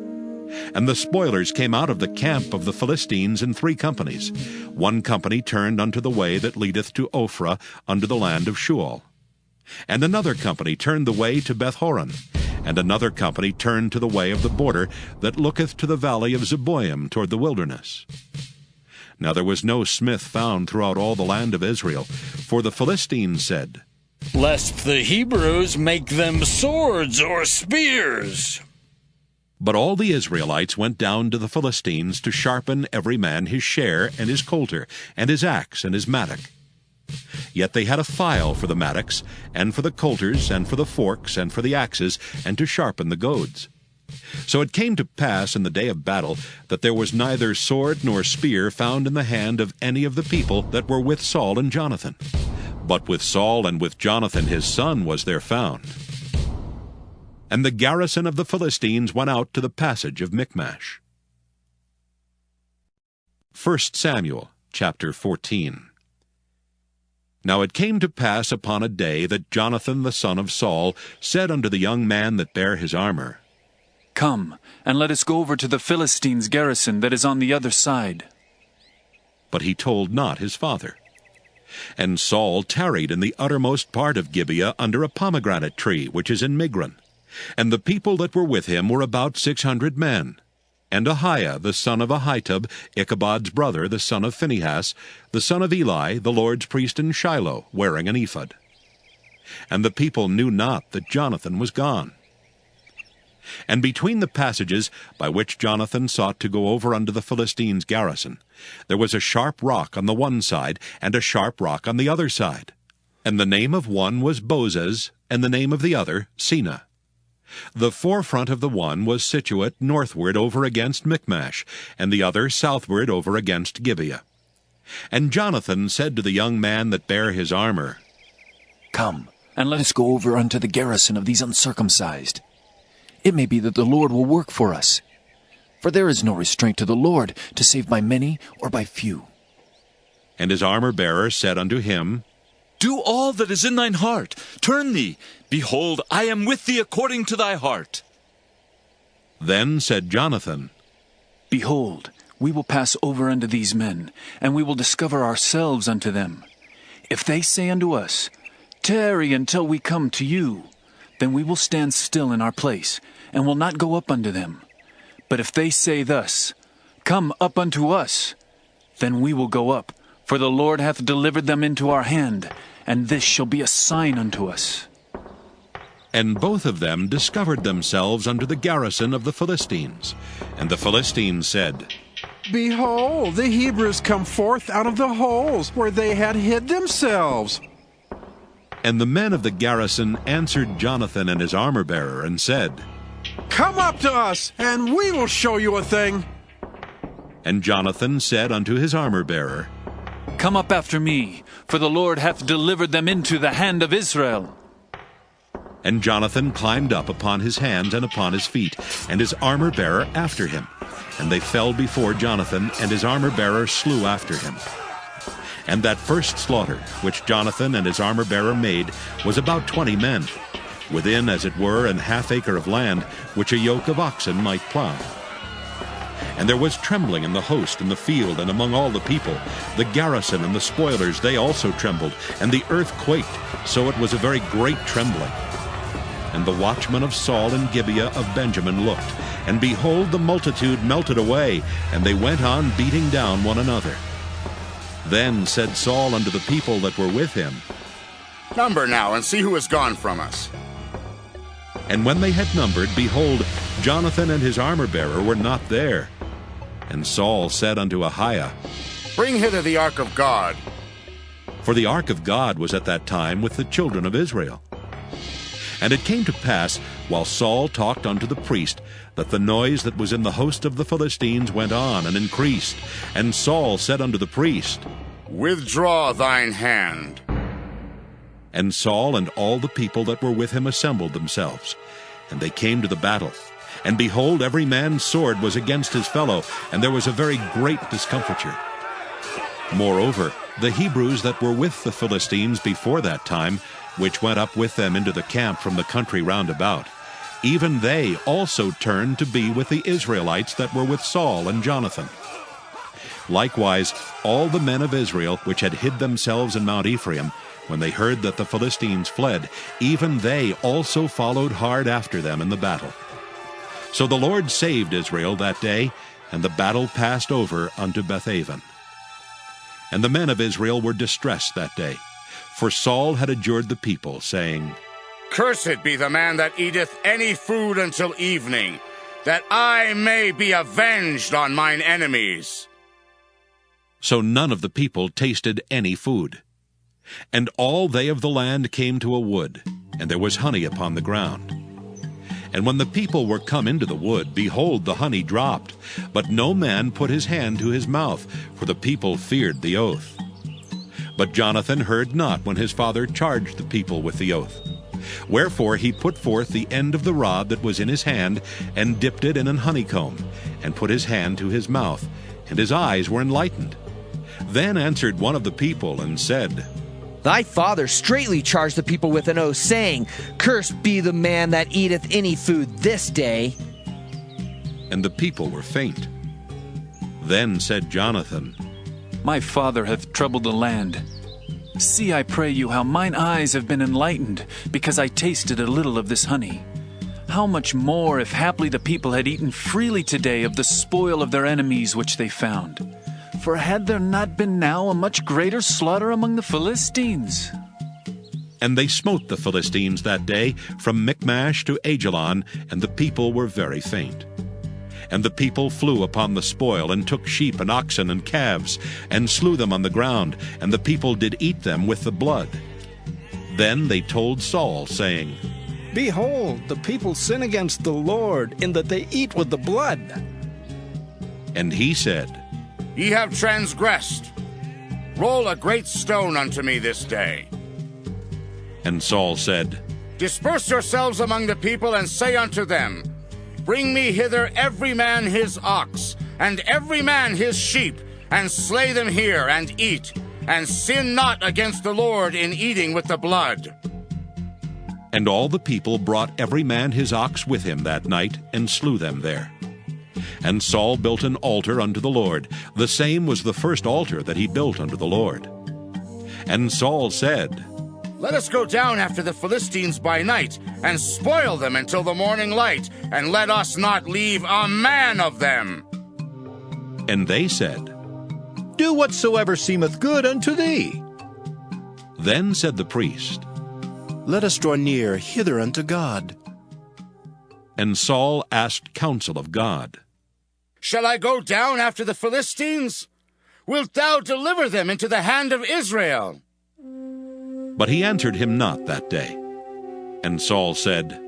And the spoilers came out of the camp of the Philistines in 3 companies. 1 company turned unto the way that leadeth to Ophrah, unto the land of Shual. And another company turned the way to Bethhoron. And another company turned to the way of the border that looketh to the valley of Zeboim toward the wilderness. Now there was no smith found throughout all the land of Israel, for the Philistines said, Lest the Hebrews make them swords or spears. But all the Israelites went down to the Philistines to sharpen every man his share, and his coulter, and his axe, and his mattock. Yet they had a file for the mattocks, and for the coulters, and for the forks, and for the axes, and to sharpen the goads. So it came to pass in the day of battle that there was neither sword nor spear found in the hand of any of the people that were with Saul and Jonathan. But with Saul and with Jonathan his son was there found. And the garrison of the Philistines went out to the passage of Michmash. 1 Samuel chapter 14. Now it came to pass upon a day that Jonathan the son of Saul said unto the young man that bare his armor, Come, and let us go over to the Philistines' garrison that is on the other side. But he told not his father. And Saul tarried in the uttermost part of Gibeah under a pomegranate tree, which is in Migron. And the people that were with him were about 600 men. And Ahiah the son of Ahitub, Ichabod's brother, the son of Phinehas, the son of Eli, the Lord's priest in Shiloh, wearing an ephod. And the people knew not that Jonathan was gone. And between the passages by which Jonathan sought to go over unto the Philistines' garrison, there was a sharp rock on the one side, and a sharp rock on the other side. And the name of one was Bozez, and the name of the other Seneh. The forefront of the one was situate northward over against Michmash, and the other southward over against Gibeah. And Jonathan said to the young man that bare his armor, Come, and let us go over unto the garrison of these uncircumcised. It may be that the Lord will work for us. For there is no restraint to the Lord to save by many or by few. And his armor-bearer said unto him, Do all that is in thine heart. Turn thee. Behold, I am with thee according to thy heart. Then said Jonathan, Behold, we will pass over unto these men, and we will discover ourselves unto them. If they say unto us, Tarry until we come to you, then we will stand still in our place, and will not go up unto them. But if they say thus, Come up unto us, then we will go up, for the Lord hath delivered them into our hand, and this shall be a sign unto us. And both of them discovered themselves unto the garrison of the Philistines. And the Philistines said, Behold, the Hebrews come forth out of the holes where they had hid themselves. And the men of the garrison answered Jonathan and his armor-bearer, and said, Come up to us, and we will show you a thing. And Jonathan said unto his armor-bearer, Come up after me, for the Lord hath delivered them into the hand of Israel. And Jonathan climbed up upon his hands and upon his feet, and his armor-bearer after him. And they fell before Jonathan, and his armor-bearer slew after him. And that first slaughter, which Jonathan and his armor-bearer made, was about 20 men, within, as it were, an half acre of land, which a yoke of oxen might plow. And there was trembling in the host in the field and among all the people. The garrison and the spoilers, they also trembled, and the earth quaked, so it was a very great trembling. And the watchmen of Saul in Gibeah of Benjamin looked, and behold, the multitude melted away, and they went on beating down one another. Then said Saul unto the people that were with him, Number now, and see who is gone from us. And when they had numbered, behold, Jonathan and his armor-bearer were not there. And Saul said unto Ahiah, Bring hither the ark of God. For the ark of God was at that time with the children of Israel. And it came to pass, while Saul talked unto the priest, that the noise that was in the host of the Philistines went on and increased. And Saul said unto the priest, Withdraw thine hand. And Saul and all the people that were with him assembled themselves. And they came to the battle. And behold, every man's sword was against his fellow, and there was a very great discomfiture. Moreover, the Hebrews that were with the Philistines before that time, which went up with them into the camp from the country round about, even they also turned to be with the Israelites that were with Saul and Jonathan. Likewise, all the men of Israel which had hid themselves in Mount Ephraim, when they heard that the Philistines fled, even they also followed hard after them in the battle. So the Lord saved Israel that day, and the battle passed over unto Bethaven. And the men of Israel were distressed that day, for Saul had adjured the people, saying, Cursed be the man that eateth any food until evening, that I may be avenged on mine enemies. So none of the people tasted any food. And all they of the land came to a wood, and there was honey upon the ground. And when the people were come into the wood, behold, the honey dropped, but no man put his hand to his mouth, for the people feared the oath. But Jonathan heard not when his father charged the people with the oath. Wherefore he put forth the end of the rod that was in his hand, and dipped it in an honeycomb, and put his hand to his mouth, and his eyes were enlightened. Then answered one of the people, and said, Thy father straitly charged the people with an oath, saying, Cursed be the man that eateth any food this day. And the people were faint. Then said Jonathan, My father hath troubled the land. See, I pray you, how mine eyes have been enlightened, because I tasted a little of this honey. How much more, if haply the people had eaten freely today of the spoil of their enemies which they found? For had there not been now a much greater slaughter among the Philistines? And they smote the Philistines that day from Michmash to Ajalon, and the people were very faint. And the people flew upon the spoil, and took sheep and oxen and calves, and slew them on the ground, and the people did eat them with the blood. Then they told Saul, saying, Behold, the people sin against the Lord, in that they eat with the blood. And he said, Ye have transgressed. Roll a great stone unto me this day. And Saul said, Disperse yourselves among the people, and say unto them, Bring me hither every man his ox, and every man his sheep, and slay them here, and eat, and sin not against the Lord in eating with the blood. And all the people brought every man his ox with him that night, and slew them there. And Saul built an altar unto the Lord. The same was the first altar that he built unto the Lord. And Saul said, Let us go down after the Philistines by night, and spoil them until the morning light, and let us not leave a man of them. And they said, Do whatsoever seemeth good unto thee. Then said the priest, Let us draw near hither unto God. And Saul asked counsel of God. Shall I go down after the Philistines? Wilt thou deliver them into the hand of Israel? But he answered him not that day. And Saul said,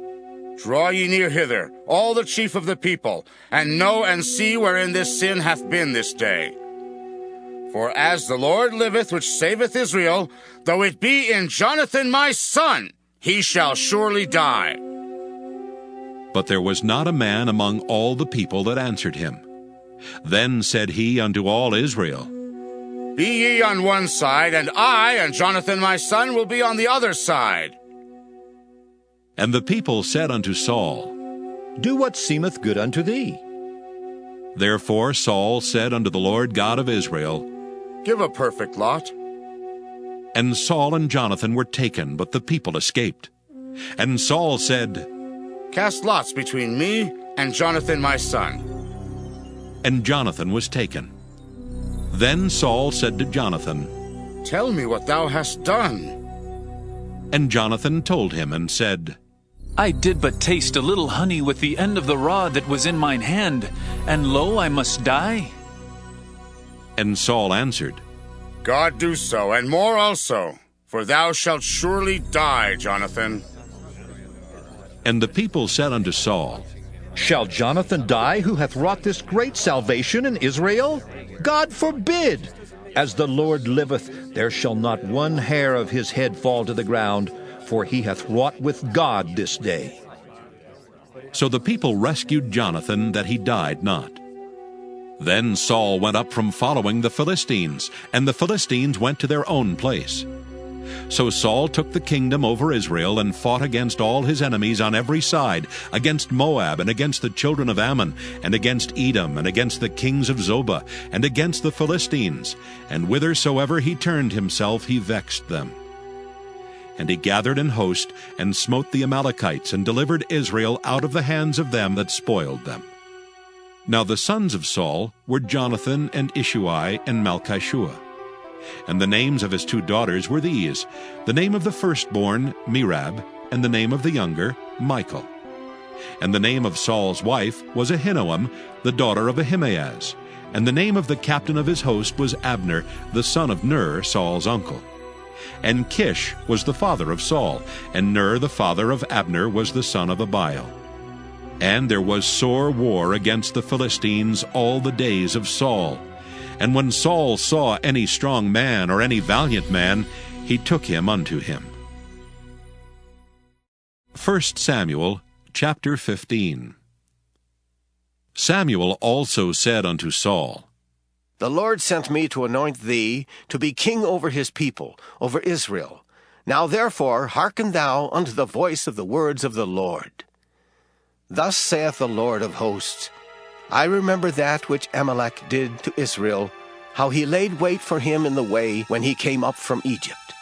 Draw ye near hither, all the chief of the people, and know and see wherein this sin hath been this day. For as the Lord liveth, which saveth Israel, though it be in Jonathan my son, he shall surely die. But there was not a man among all the people that answered him. Then said he unto all Israel, Be ye on one side, and I and Jonathan my son will be on the other side. And the people said unto Saul, Do what seemeth good unto thee. Therefore Saul said unto the Lord God of Israel, Give a perfect lot. And Saul and Jonathan were taken, but the people escaped. And Saul said, Cast lots between me and Jonathan my son. And Jonathan was taken. Then Saul said to Jonathan, Tell me what thou hast done. And Jonathan told him and said, I did but taste a little honey with the end of the rod that was in mine hand, and lo, I must die. And Saul answered, God do so, and more also, for thou shalt surely die, Jonathan. And the people said unto Saul, Shall Jonathan die, who hath wrought this great salvation in Israel? God forbid! As the Lord liveth, there shall not one hair of his head fall to the ground, for he hath wrought with God this day. So the people rescued Jonathan, that he died not. Then Saul went up from following the Philistines, and the Philistines went to their own place. So Saul took the kingdom over Israel, and fought against all his enemies on every side, against Moab, and against the children of Ammon, and against Edom, and against the kings of Zobah, and against the Philistines. And whithersoever he turned himself, he vexed them. And he gathered an host, and smote the Amalekites, and delivered Israel out of the hands of them that spoiled them. Now the sons of Saul were Jonathan, and Ishuai, and Malchishua. And the names of his 2 daughters were these: the name of the firstborn, Merab, and the name of the younger, Michal. And the name of Saul's wife was Ahinoam, the daughter of Ahimaaz. And the name of the captain of his host was Abner, the son of Ner, Saul's uncle. And Kish was the father of Saul, and Ner the father of Abner was the son of Abiel. And there was sore war against the Philistines all the days of Saul. And when Saul saw any strong man or any valiant man, he took him unto him. 1 Samuel chapter 15. Samuel also said unto Saul, The Lord sent me to anoint thee to be king over his people, over Israel. Now therefore hearken thou unto the voice of the words of the Lord. Thus saith the Lord of hosts, I remember that which Amalek did to Israel, how he laid wait for him in the way when he came up from Egypt.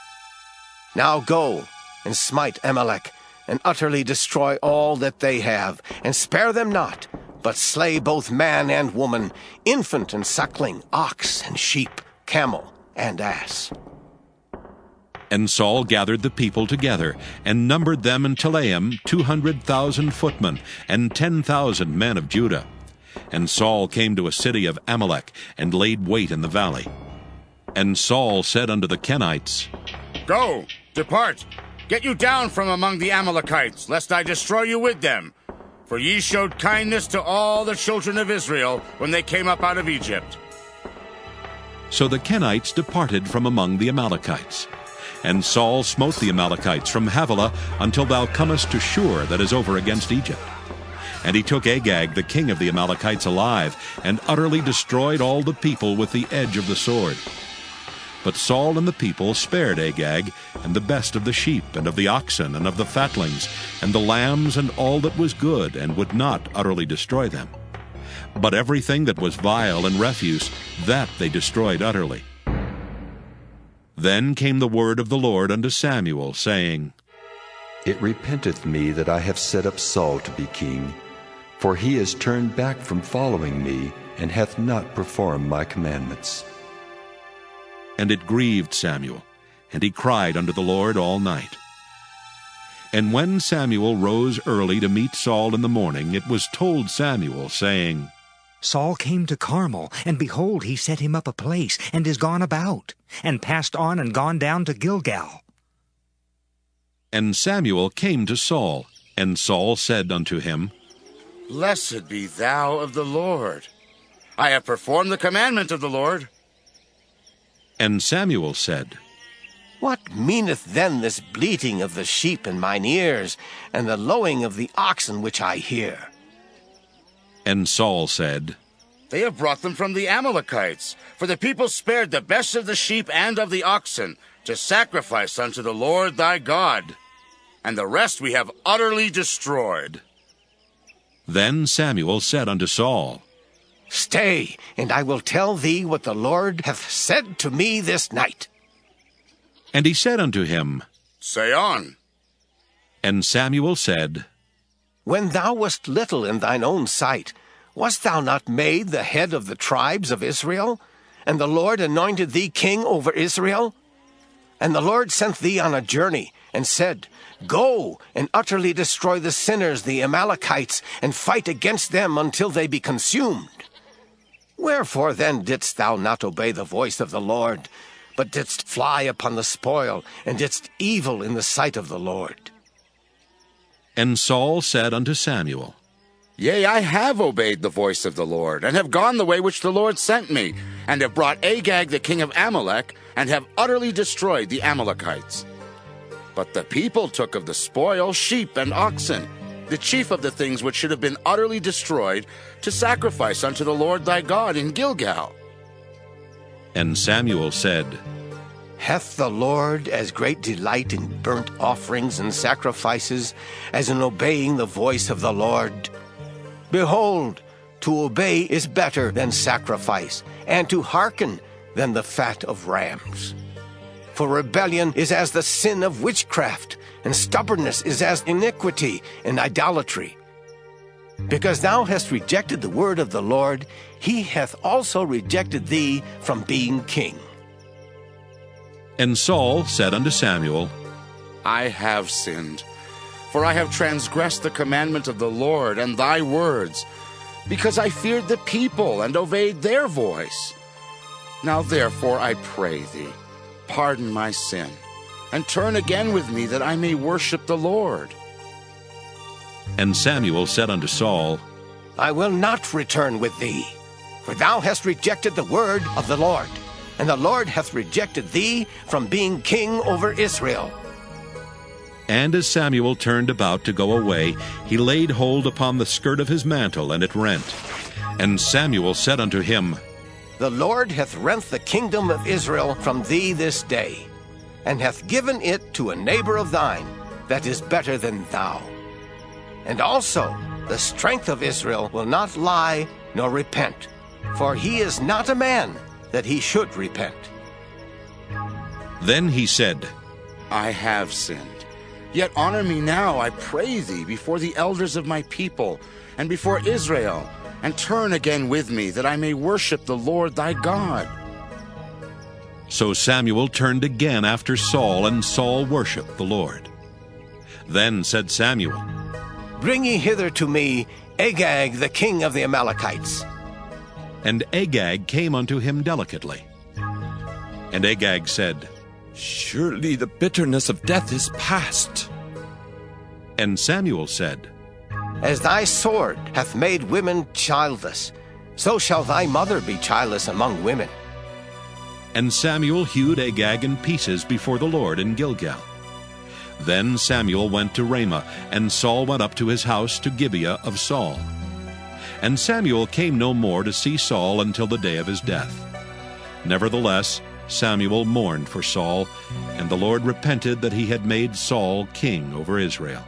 Now go, and smite Amalek, and utterly destroy all that they have, and spare them not, but slay both man and woman, infant and suckling, ox and sheep, camel and ass. And Saul gathered the people together, and numbered them in Telaim 200,000 footmen, and 10,000 men of Judah. And Saul came to a city of Amalek, and laid wait in the valley. And Saul said unto the Kenites, Go, depart, get you down from among the Amalekites, lest I destroy you with them. For ye showed kindness to all the children of Israel when they came up out of Egypt. So the Kenites departed from among the Amalekites. And Saul smote the Amalekites from Havilah until thou comest to Shur that is over against Egypt. And he took Agag the king of the Amalekites alive, and utterly destroyed all the people with the edge of the sword. But Saul and the people spared Agag, and the best of the sheep, and of the oxen, and of the fatlings, and the lambs, and all that was good, and would not utterly destroy them. But everything that was vile and refuse, that they destroyed utterly. Then came the word of the Lord unto Samuel, saying, It repenteth me that I have set up Saul to be king, for he is turned back from following me, and hath not performed my commandments. And it grieved Samuel, and he cried unto the Lord all night. And when Samuel rose early to meet Saul in the morning, it was told Samuel, saying, Saul came to Carmel, and behold, he set him up a place, and is gone about, and passed on and gone down to Gilgal. And Samuel came to Saul, and Saul said unto him, Blessed be thou of the Lord. I have performed the commandment of the Lord. And Samuel said, What meaneth then this bleating of the sheep in mine ears, and the lowing of the oxen which I hear? And Saul said, They have brought them from the Amalekites, for the people spared the best of the sheep and of the oxen, to sacrifice unto the Lord thy God, and the rest we have utterly destroyed. Then Samuel said unto Saul, Stay, and I will tell thee what the Lord hath said to me this night. And he said unto him, Say on. And Samuel said, When thou wast little in thine own sight, wast thou not made the head of the tribes of Israel? And the Lord anointed thee king over Israel? And the Lord sent thee on a journey, and said, Go, and utterly destroy the sinners, the Amalekites, and fight against them until they be consumed. Wherefore then didst thou not obey the voice of the Lord, but didst fly upon the spoil, and didst evil in the sight of the Lord? And Saul said unto Samuel, Yea, I have obeyed the voice of the Lord, and have gone the way which the Lord sent me, and have brought Agag the king of Amalek, and have utterly destroyed the Amalekites. But the people took of the spoil sheep and oxen, the chief of the things which should have been utterly destroyed, to sacrifice unto the Lord thy God in Gilgal. And Samuel said, Hath the Lord as great delight in burnt offerings and sacrifices as in obeying the voice of the Lord? Behold, to obey is better than sacrifice, and to hearken than the fat of rams. For rebellion is as the sin of witchcraft, and stubbornness is as iniquity and idolatry. Because thou hast rejected the word of the Lord, he hath also rejected thee from being king. And Saul said unto Samuel, I have sinned, for I have transgressed the commandment of the Lord and thy words, because I feared the people and obeyed their voice. Now therefore I pray thee, pardon my sin, and turn again with me, that I may worship the Lord. And Samuel said unto Saul, I will not return with thee, for thou hast rejected the word of the Lord, and the Lord hath rejected thee from being king over Israel. And as Samuel turned about to go away, he laid hold upon the skirt of his mantle, and it rent. And Samuel said unto him, The Lord hath rent the kingdom of Israel from thee this day, and hath given it to a neighbor of thine that is better than thou. And also the strength of Israel will not lie nor repent, for he is not a man that he should repent. Then he said, I have sinned. Yet honor me now, I pray thee, before the elders of my people, and before Israel, and turn again with me, that I may worship the Lord thy God. So Samuel turned again after Saul, and Saul worshipped the Lord. Then said Samuel, Bring ye hither to me Agag, the king of the Amalekites. And Agag came unto him delicately. And Agag said, Surely the bitterness of death is past. And Samuel said, As thy sword hath made women childless, so shall thy mother be childless among women. And Samuel hewed Agag in pieces before the Lord in Gilgal. Then Samuel went to Ramah, and Saul went up to his house to Gibeah of Saul. And Samuel came no more to see Saul until the day of his death. Nevertheless, Samuel mourned for Saul, and the Lord repented that he had made Saul king over Israel.